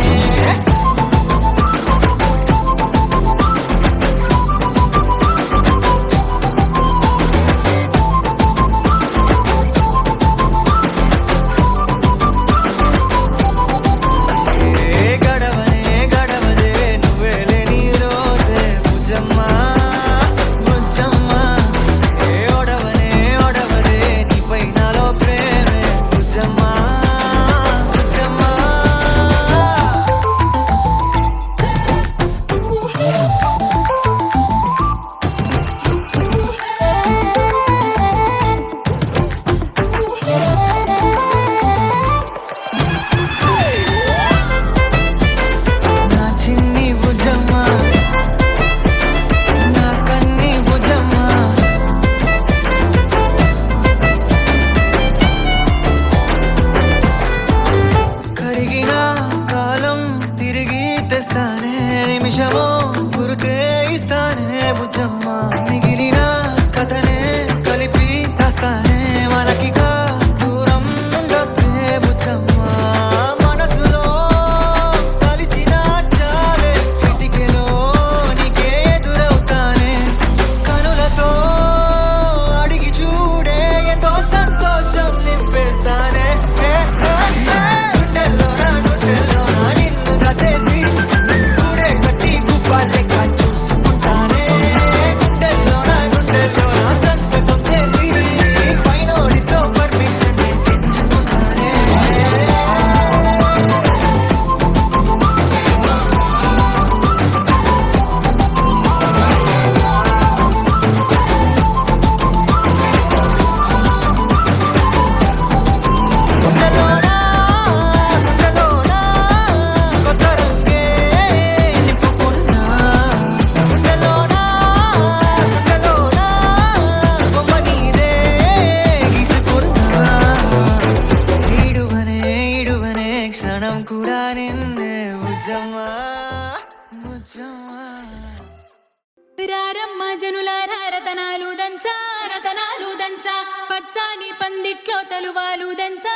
D: దంచా పచ్చాని పందిట్లో తలువాలు దంచా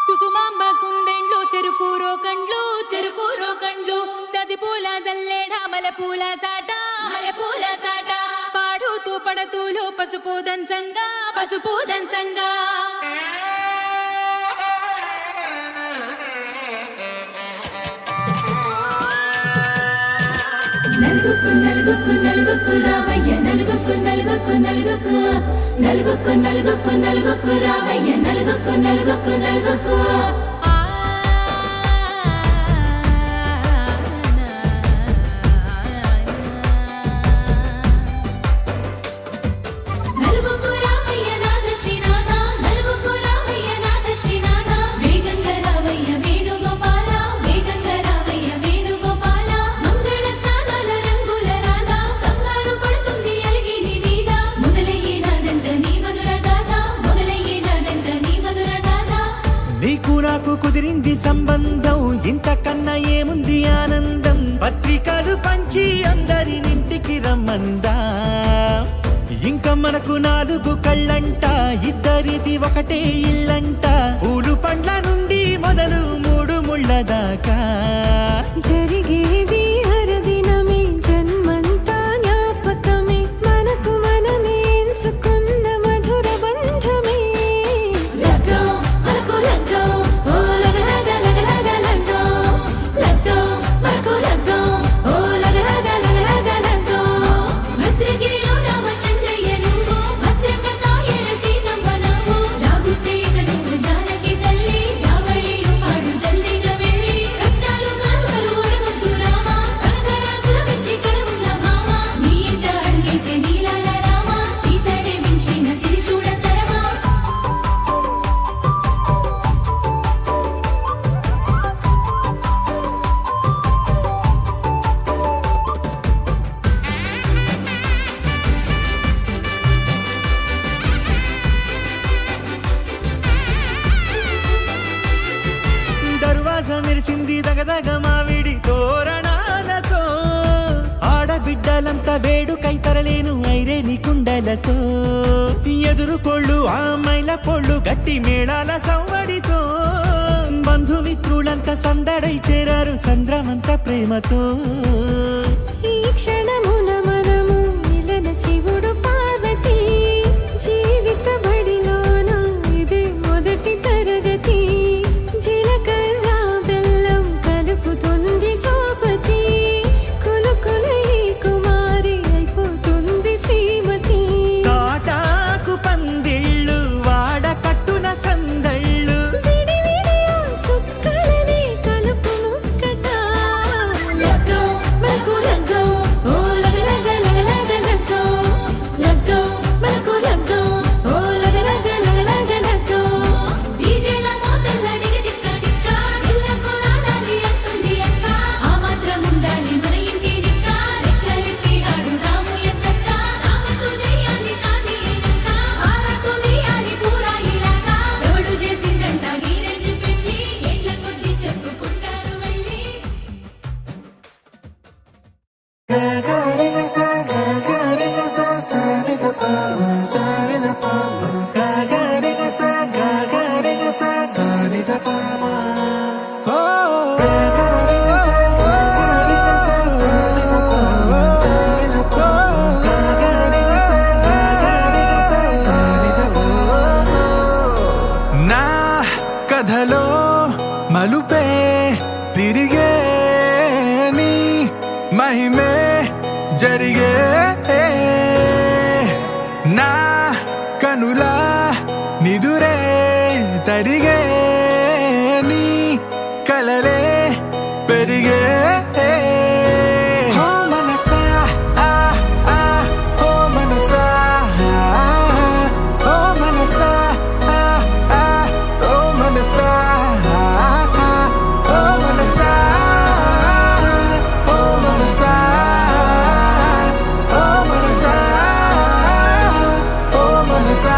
D: కుసుమాంబ కుందెండ్లు చెరుకూరో కండ్లు చజిపూల జల్లేడ మలపూల చాట పాడుతూ పడతూలు పసుపు దంచంగా
C: నలుగుకు రామయ్య నలుగుకు రామయ్య నలుగుకు
A: నీకు నాకు కుదిరింది సంబంధం ఇంతకన్నా ఏముంది ఆనందం పత్రికలు పంచి అందరినింటికి రమ్మందా ఇంకా మనకు 4 కళ్ళంట ఇద్దరిది ఒకటే ఇల్లంట పూలు పండ్ల నుండి మొదలు 3 ముళ్ళ దాకా
B: జరిగేది హరదినమే జన్మంతా జ్ఞాపకమే మనకు మనమే ఎంచుకున్న మధుర బంధమే
A: మెరిసింది దగదగ మావిడి తోరణాలతో ఆడబిడ్డలంతా వేడుకై తరలేను ఐరేని కుండలతో ఎదురుకోళ్ళు ఆ మైల పొళ్ళు గట్టి మేళాల సవ్వడితో బంధుమిత్రులంతా సందడై చేరారు సంద్రమంత ప్రేమతో
B: ఈ క్షణమున మనము ఇలన శివుడు పార్వతి జీవిత బడిలోన ఇదే మొదటి తరగతి జీలకర్ర బెల్లం కలుపుతుంది సోపతి కులుకులై కుమారి అయిపోతుంది శ్రీమతి
A: తాటాకు పందిళ్ళు వాడ కట్టున సందళ్ళు
B: విడివిడియా చుక్కలనే కలుపు ముక్కట
A: కథలో మలుపే తిరిగే నీ మహిమే జరిగే నా కనులా నిదురే తరిగే నీ కలలే పెరిగే హో మనసా ఆ ఆ హో మనసా హో మనసా ఆ ఆ హో మనసా హో మనసా హో మనసా హో మనసా హో మనసా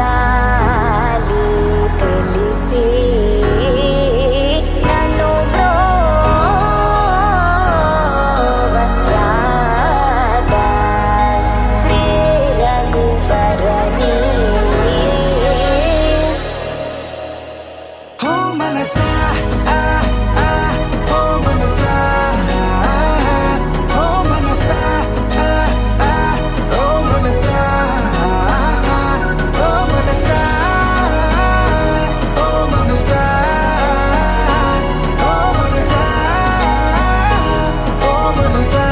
C: గాలి తెలిసి నన్ను బ్రోవరాదా శ్రీ రఘువరని
E: ఓ మనసా ఓ మనసా ఓ మనసా ఓ మనసా ఓ మనసా ఓ మనసా ఓ మనసా ఓ మనసా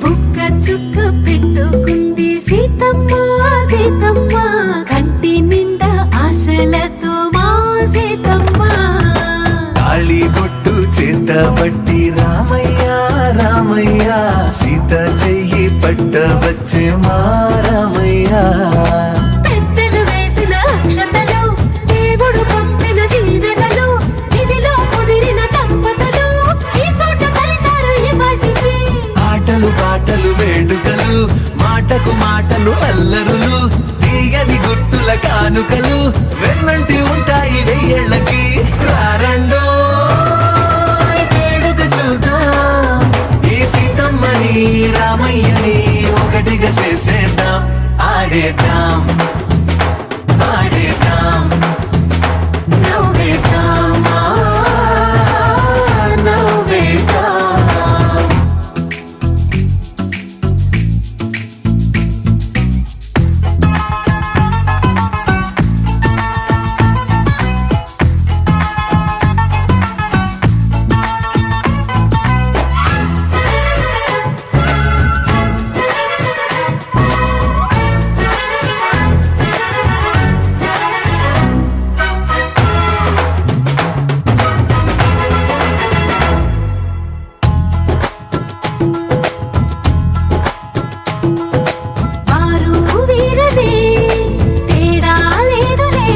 B: బుక్క చుక్క పెట్టుకుంది సీతమ్మ సీతమ్మ కంటి నిండా ఆశలతో మా సీతమ్మ
A: తాళి బొట్టు చేత పట్టి రామయ్య రామయ్య సీత చెయ్యి పట్ట వచ్చే మా రామయ్య
B: పెద్దలు వేసిన అక్షతలు దేవుడు పంపిన దీవెనలు ఇవిలో కుదిరిన దంపతులు ఈ చోట కలిసారు ఈ వాటికి
A: ఆటలు పాటలు వేడుకలు మాటకు మాటలు అల్లరులు తీయని గుర్తుల కానుకలు వెన్నంటి ఉంటాయి వెయ్యేళ్ళకి రారండో వేడుక చూద్దాం ఈ సీతమ్మని రామయ్యని ఒకటిగా చేసేద్దాం ఆడేద్దాం ఆడేద్దాం నవ్వేద్దాం నవ్వేద్దాం
B: వారు వీరనే తేడా లేదులే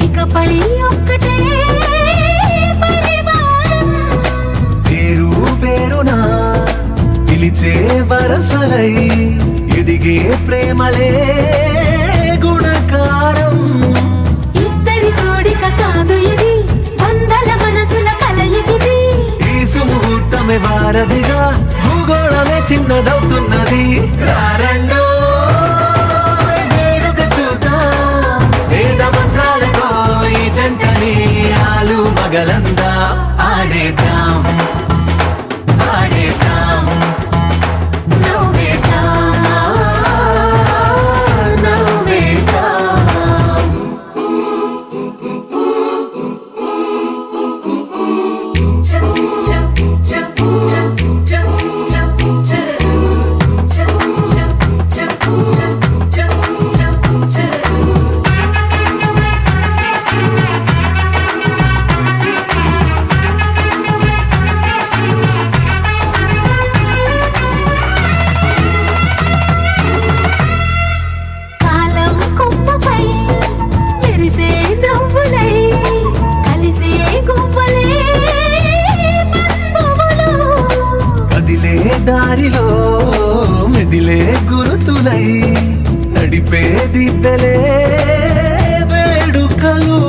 B: ఇకపై ఒక్కటే పరివారం
A: పేరు పేరునా పిలిచే వరసలై ఎదిగే ప్రేమలే గుణకారం
B: ఇద్దరి కోడిక కాదు ఇది వందల మనసుల కలయికిది
A: ఈ సుముహూర్తమే వారధిగా భూగోళమే చిన్నదవుతున్నది రారండో వేడుక చూద్దాం వేద మంత్రాలతో ఈ జంటని ఆలు మగలందా ఆడేద్దాం ఆడేద్దాం నవ్వేద్దాం నవ్వేద్దాం
B: కాలం కొమ్మపై మెరిసే నవ్వులై కలిసే గువ్వలే బంధువులు
A: కదిలే దారిలో మెదిలే గురుతులై నడిపే దిబ్బెలే వేడుకలు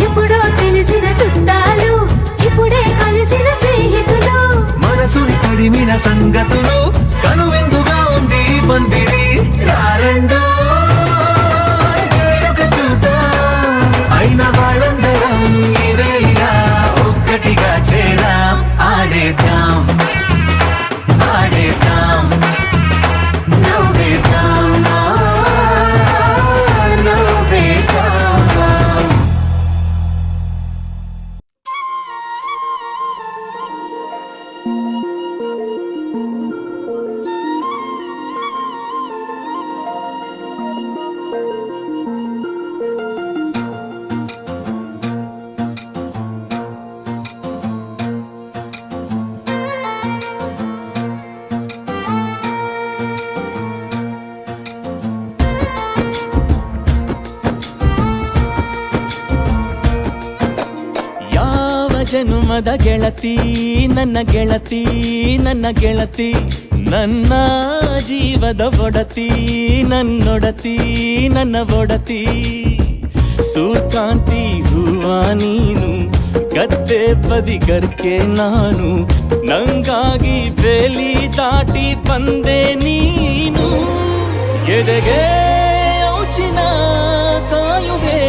B: ఎప్పుడో తెలిసిన చుట్టాలు ఇప్పుడే కలిసిన స్నేహితులు
A: మన సురి తడిమిన సంగతులు కనువిందుగా ఉంది పందిరి రారండో వేడుక చూద్దాం అయిన వాళ్ళందరం ఈ వేళ ఒక్కటిగా చేరాం ఆడేద్దాం ఆడేద్దాం నవ్వేద్దాం నవ్వేద్దాం.
E: ಯಾವ ಜನುಮದ ಗೆಳತಿ ನನ್ನ ಗೆಳತಿ ನನ್ನ ಗೆಳತಿ ನನ್ನ ಜೀವದ ಒಡತಿ ನನ್ನೊಡತಿ ನನ್ನ ಒಡತಿ ಸೂರ್ಕಾಂತಿ ಹೂವ ನೀನು ಗದ್ದೆ ಬದಿಗರ್ಕೆ ನಾನು ನಂಗಾಗಿ ಬೇಲಿ ದಾಟಿ ಬಂದೆ ನೀನು ಎದೆಗೆ ಔಚಿನ ಕಾಯುವೆ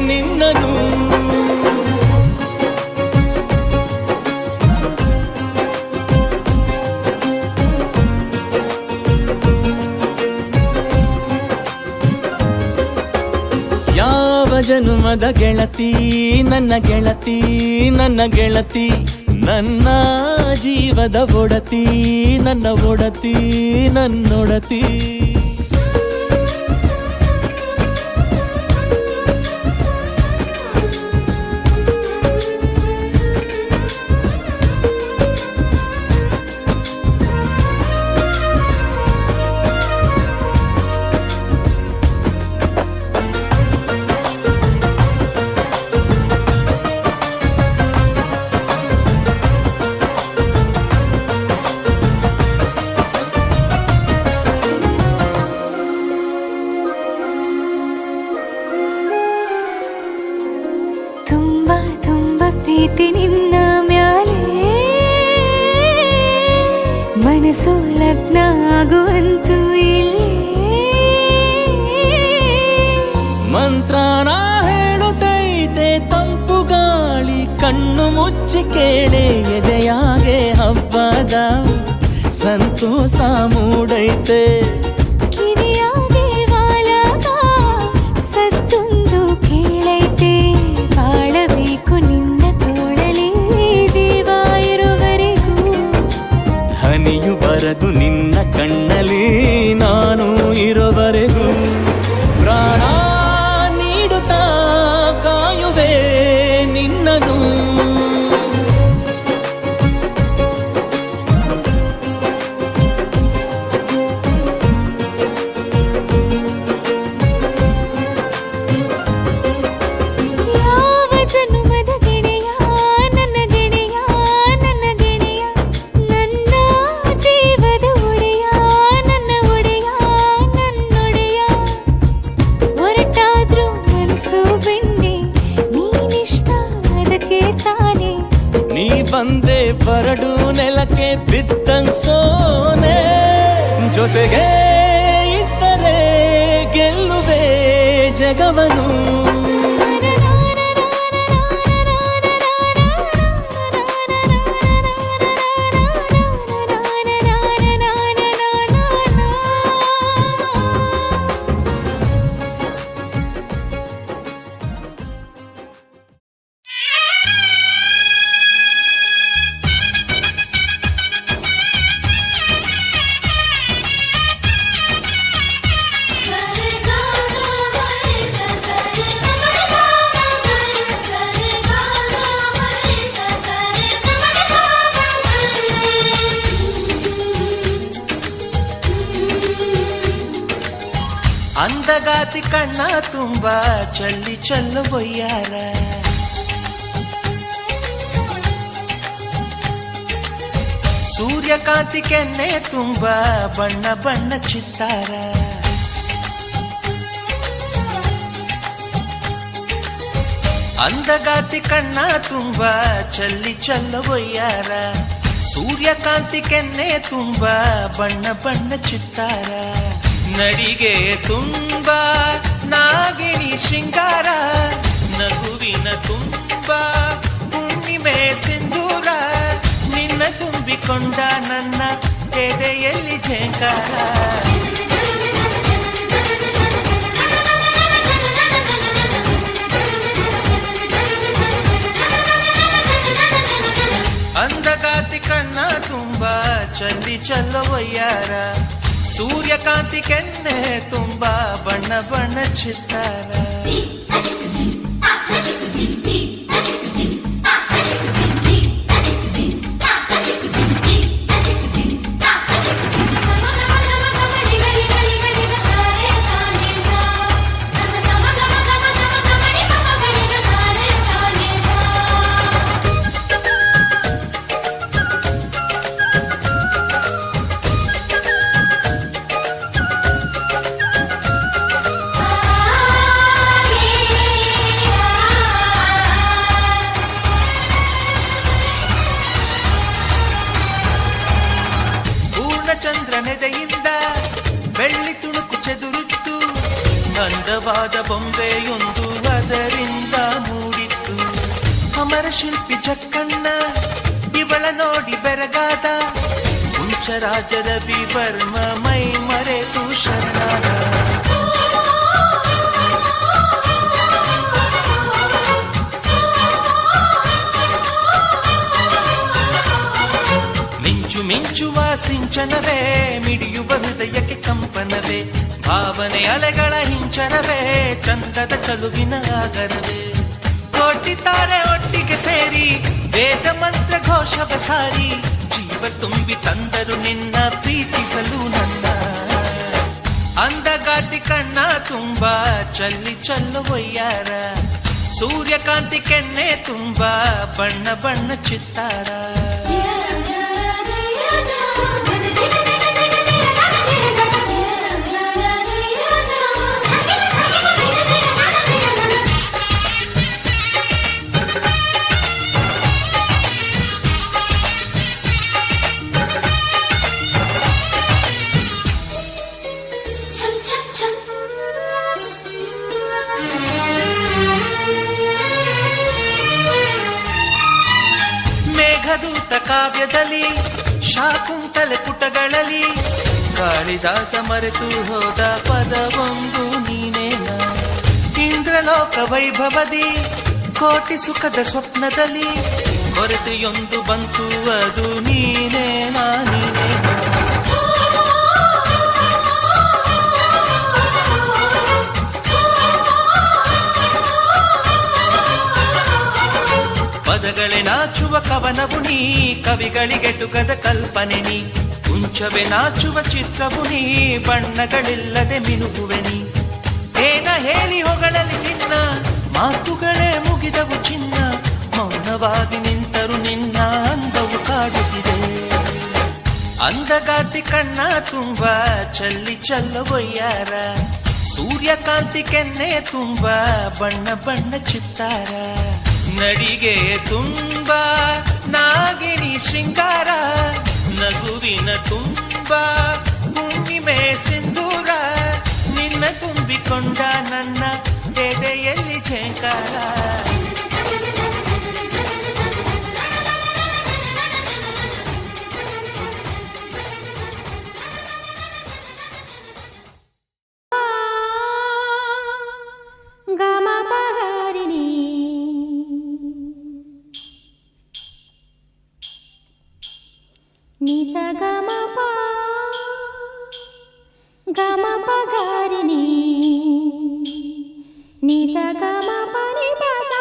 E: ನಿನ್ನನು ಜನುಮದ ಗೆಳತಿ ನನ್ನ ಗೆಳತಿ ನನ್ನ ಗೆಳತಿ ನನ್ನ ಜೀವದ ಒಡತಿ ನನ್ನ ಒಡತಿ ನನ್ನೊಡತಿ
B: ತುಂಬಾ ತುಂಬಾ ಪ್ರೀತಿ ನಿನ್ನ ಮ್ಯಾಲೆ ಮನಸ್ಸು ಲಗ್ನ ಆಗುವಂತೂ ಇಲ್ಲೇ
E: ಮಂತ್ರನ ಹೇಳುತ್ತೈತೆ ತಂಪು ಗಾಳಿ ಕಣ್ಣು ಮುಚ್ಚಿ ಕೇಳೆ ಎದೆಯಾಗೆ ಹಬ್ಬದ ಸಂತೋಷ ಮೂಡೈತೆ
B: ಕಿವಿಯಾಗೆ ವಾಲಾಗ ಸತ್ತೊಂದು ಕೇಳೈತೆ ಬಾಳಬೇಕು ನಿನ್ನ ತೋಳಲಿ ಜೀವ ಇರುವರೆಗೂ
E: ಹನಿಯು ಬರದು ನಿನ್ನ ಕಣ್ಣಲ್ಲಿ ನಾನು ಇರುವರೆಗೂ ಪ್ರಾಣ ನೀಡುತ್ತಾ ಕಾಯುವೆ ನಿನ್ನನು
B: ಯಾವ ಜನುಮದ ಗೆಳೆಯ ನನ್ನ ಗೆಳೆಯ ನನ್ನ ಗೆಳೆಯ ನನ್ನ ಜೀವದ ಒಡೆಯ ನನ್ನ ಒಡೆಯ ನನ್ನೊಡೆಯ ಹೊರಟಾದ್ರೂ ಮನಸ್ಸು ಬೆಣ್ಣೆ ನೀನಿಷ್ಟ ಅದಕ್ಕೆ ತಾನೆ
E: ನೀ ಬಂದೆ ಬರಡು ನೆಲಕ್ಕೆ ಬಿದ್ದಂಗ್ ಸೋನೆ ಜೊತೆಗೆ ಇದ್ದರೆ ಗೆಲ್ಲುವೆ ಜಗವನು
G: ಅಂದಗಾತಿ ಕಣ್ಣ ತುಂಬ ಚಲ್ಲಿ ಚೆಲ್ಲುವಯ್ಯಾರ ಸೂರ್ಯಕಾಂತಿ ಕೆನ್ನೆ ತುಂಬ ಬಣ್ಣ ಬಣ್ಣ ಚಿತ್ತಾರ ಅಂದಗಾತಿ ಕಣ್ಣ ತುಂಬ ಚಲ್ಲಿ ಚೆಲ್ಲುವಯ್ಯಾರ ಸೂರ್ಯಕಾಂತಿ ಕೆನ್ನೆ ತುಂಬ ಬಣ್ಣ ಬಣ್ಣ ಚಿತ್ತಾರ, ನಡಿಗೆ ತುಂಬ ನಾಗಿಣಿ ಶೃಂಗಾರ, ನಗುವಿನ ತುಂಬ ಹುಣ್ಣಿಮೆ ಸಿಂಧೂರ, ನಿನ್ನ ತುಂಬಿಕೊಂಡ ನನ್ನ ಎದೆಯಲ್ಲಿ ಝೇಂಕಾರ. ಅಂದಗಾತಿ ಕಣ್ಣ ತುಂಬ ಚಲ್ಲಿ ಚಲ್ಲವಯ್ಯಾರ, ಸೂರ್ಯಕಾಂತಿ ಕೆನ್ನೆ ತುಂಬ ಬಣ್ಣ ಬಣ್ಣ ಚಿತ್ತಾರ. ಚಂದ್ರನೆದೆಯಿಂದ ಬೆಳ್ಳಿ ತುಣುಕು ಚೆದುರಿತ್ತು, ಅಂದವಾದ ಬೊಂಬೆಯೊಂದು ಅದರಿಂದ ಮೂಡಿತ್ತು. ಅಮರ ಶಿಲ್ಪಿ ಜಕ್ಕಣ್ಣ ಇವಳ ನೋಡಿ ಬೆರಗಾದ, ಹುಂಚರಾಜದ ಬಿವರ್ಮ ಮೈ ಮರೆತು ಶರಣಾದ. ಮಿಂಚುವ ಸಿಂಚನವೇ, ಮಿಡಿಯುವ ಹೃದಯಕ್ಕೆ ಕಂಪನವೇ, ಭಾವನೆ ಅಲೆಗಳ ಹಿಂಚನವೇ, ಚಂದದ ಚಲುವಿನ ಆಗರವೇ. ಕೋಟಿತಾರೆ ಒಟ್ಟಿಗೆ ಸೇರಿ ವೇದ ಮಂತ್ರ ಘೋಷವ ಸಾರಿ, ಜೀವ ತುಂಬಿ ತಂದರು ನಿನ್ನ ಪ್ರೀತಿಸಲು ನನ್ನ. ಅಂದಗಾತಿ ಕಣ್ಣ ತುಂಬ ಚಲ್ಲಿ ಚಲ್ಲುವಯ್ಯಾರ, ಸೂರ್ಯಕಾಂತಿ ಕೆನ್ನೆ ತುಂಬ ಬಣ್ಣ ಬಣ್ಣ ಚಿತ್ತಾರ. ಮೇಘದೂತ ಕಾವ್ಯದಲ್ಲಿ ಶಾಕುಂತಲೆ ಪುಟಗಳಲ್ಲಿ, ಕಾಳಿದಾಸ ಮರೆತು ಹೋದ ಪದವೊಂದು ನೀನೇನ. ಇಂದ್ರಲೋಕ ವೈಭವದಿ ಕೋಟಿ ಸುಖದ ಸ್ವಪ್ನದಲ್ಲಿ, ಕೊರತೆಯೊಂದು ಬಂತು ಅದು ನೀನೇನಾ ನೀನೇನ. ಪದಗಳೇ ನಾಚುವ ಕವನವು ನೀ, ಕವಿಗಳಿಗೆಟುಕದ ಕಲ್ಪನೆ ನೀ, ಕುಂಚವೇ ನಾಚುವ ಚಿತ್ರವು ನೀ, ಬಣ್ಣಗಳಿಲ್ಲದೆ ಮಿನುಗುವೆ ನೀ. ಏನ ಹೇಳಿ ಹೊಗಳಲ್ಲಿ ನಿನ್ನ ಮಾತುಗಳೇ ಮುಗಿದವು ಚಿನ್ನ, ಮೌನವಾಗಿ ನಿಂತರು ನಿನ್ನ ಅಂದವು ಕಾಡುತ್ತಿದೆ. ಅಂದಗಾತಿ ಕಣ್ಣ ತುಂಬ ಚಲ್ಲಿ ಚಲ್ಲವಯ್ಯಾರ, ಸೂರ್ಯಕಾಂತಿ ಕೆನ್ನೆ ತುಂಬ ಬಣ್ಣ ಬಣ್ಣ ಚಿತ್ತಾರ, ನಡಿಗೆ ತುಂಬ ನಾಗಿಣಿ ಶೃಂಗಾರ, ನಗುವಿನ ತುಂಬ ಹುಣ್ಣಿಮೆ ಸಿಂಧೂರ, ನಿನ್ನ ತುಂಬಿಕೊಂಡ ನನ್ನ ಎದೆಯಲ್ಲಿ ಝೇಂಕಾರ.
B: ನಿಸ ಗಮ ಪ ಗಮ ಪಗಾರಿನಿ, ನಿಸ ಗಮ ಪನಿ ಪದ.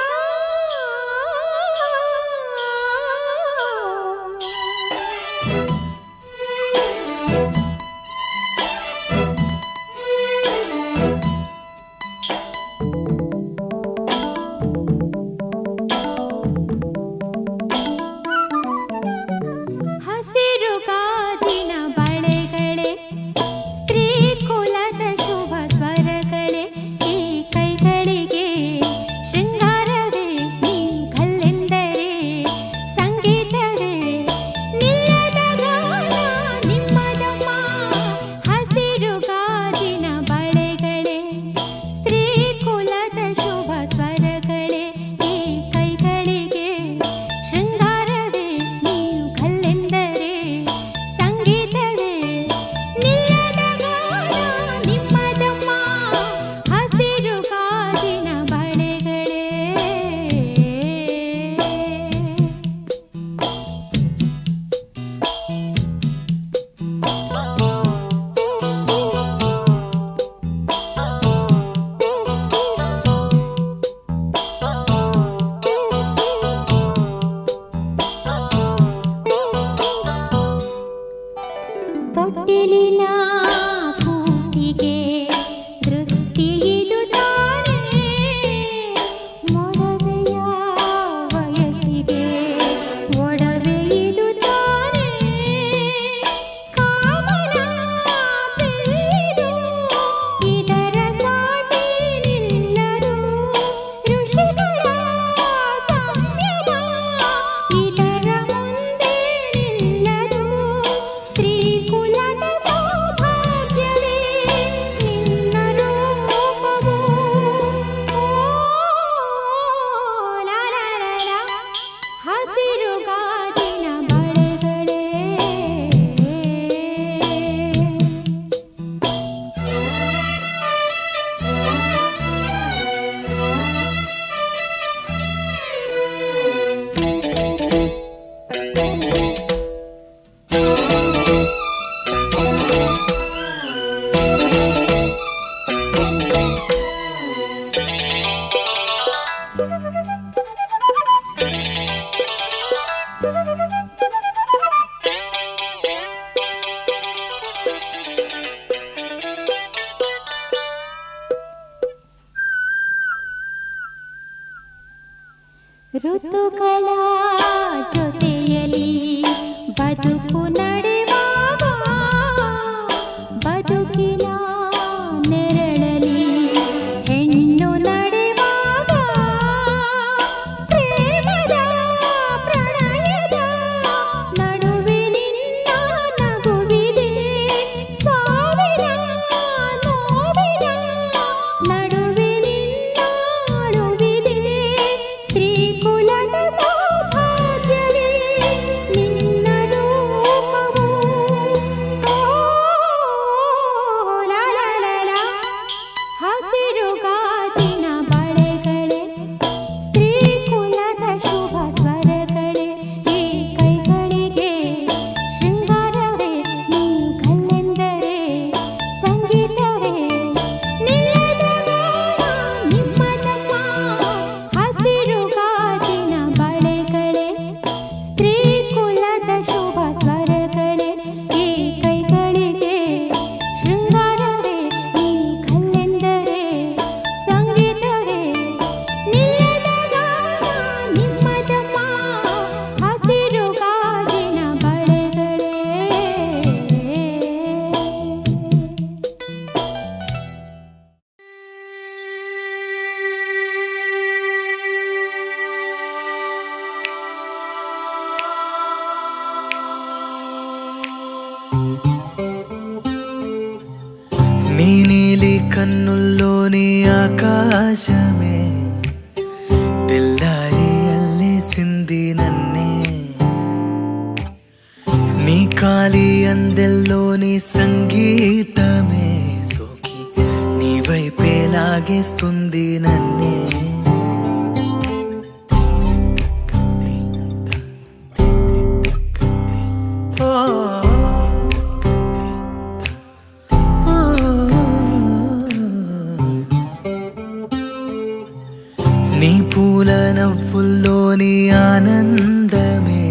H: ಕೈಗಳಿಗೆ
B: ತೊಟ್ಟಿಲಿನ ಕೂಸಿಗೆ ದೃಷ್ಟಿಯಿದು ತಾನೇ ಮೊಡವೆಯ ವಯಸ್ಸಿಗೆ ಒಡವೆಯಿದು ತಾನೇ ಕಾಮನ ಬೆಳೆದು ಇದರ ಸಾಟಿ ನಿಲ್ಲದು ಋಷಿಗಳ ಸಂಯಮ ಇದರ ಮುಂದೆ ನಿಲ್ಲದು ಸ್ತ್ರೀ ಕುಲದ ಸೌಭಾಗ್ಯವೇ ನಿನ್ನ ರೂಪವು ಹಸಿರು ಗಾಜಿನ ಬಳೆಗಳೇ ಋತುಗಳ ಜೊತೆಯಲ್ಲಿ ಬದುಕು ನಡೆವಾಗ ಬದುಕಿನ ನೆರಳಲಿ ಹೆಣ್ಣು ನಡೆವಾಗ ಪ್ರೇಮದ ಪ್ರಣಯದ ನಡುವೆ ನಿನ್ನ ನಗುವಿದೆ ಸಾವಿರ ನೋವಿನ ನಡುವೆ ನಿನ್ನ ಅಳುವಿದೆ ಸ್ತ್ರೀ ಕುಲದ ಸೌಭಾಗ್ಯವೇ ನಿನ್ನ ರೂಪವು ಹಸಿರು ಗಾಜಿನ ಬಳೆಗಳೇ ಸ್ತ್ರೀ ಕುಲದ ಶುಭ ಸ್ವರಗಳೇ ಈ ಕೈಗಳಿಗೆ ಶೃಂಗಾರವೇ ನೀ ಕಲ್ಲೆಂದರೆ ಸಂಗೀತವೇ ನಿಲ್ಲದ ನಿಮ್ಮದಮ್ಮ ಹಸಿರು ಗಾಜಿನ ಬಳೆಗಳೇ ಸ್ತ್ರೀ ಕುಲದ ಶುಭ ಸ್ವರಗಳೇ ಈ ಕೈಗಳಿಗೆ ಶೃಂಗಾರವೇ ನೀ ಕಲ್ಲೆಂದರೆ ಸಂಗೀತವೇ ನಿಲ್ಲದ ನಿಮ್ಮದಮ್ಮ ಹಸಿರು ಗಾಜಿನ ಬಳೆಗಳೇ
G: నీ నీలి కన్నుల్లోని ఆకాశమే తెల్లారి అల్లేసింది నన్నే నీ కాలి అందెల్లోని సంగీతమే సోకి నీ వైపే లాగేస్తుంది నన్నే నీ పూల నవ్వుల్లోని ఆనందమే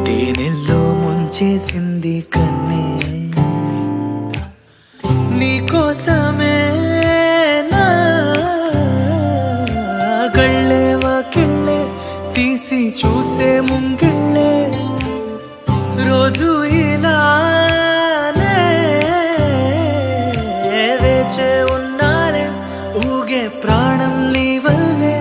G: తేనెల్లో ముంచేసింది కన్నే నీకోసమే నా గళ్ళే వాకిళ్ళే తీసి చూసే ముంగిళ్ళే రోజు ఇలానే వేచే ఉన్నానే ఊగే ప్రాణం నీ వల్లే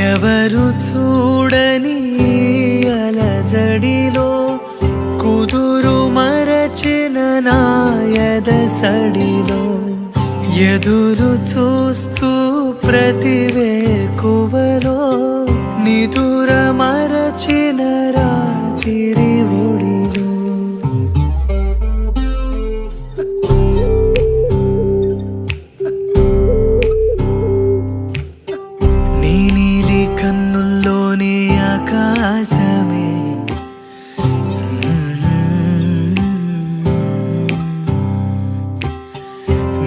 G: ఎవరు చూడని అలజడిలో కుదురు మరచిన నాయద సడిలో ఎదురు చూస్తూ ప్రతివేకువలో నిదుర మరచిన రాత్రి ఒడిలో నీ నీలి కన్నుల్లోని ఆకాశమే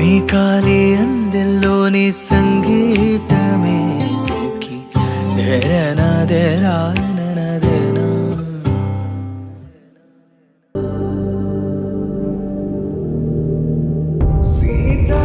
A: నీ కాలి అందెల్లోని సంగీతమే సుఖి ధరనా ధరానదేనా సీతా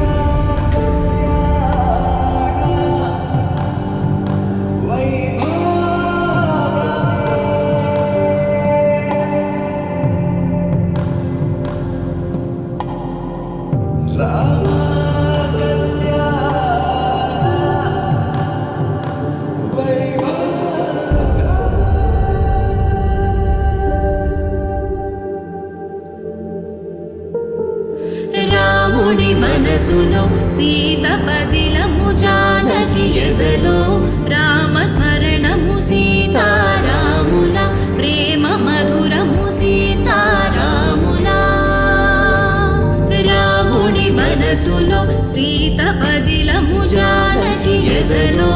B: రాముడి మనసులో సీత పదిలము జానకి ఎదలో రామస్మరణము సీతారాముల ప్రేమ మధురము సీతారాముల రాముడి మనసులో సీత పదిలము జానకి ఎదలో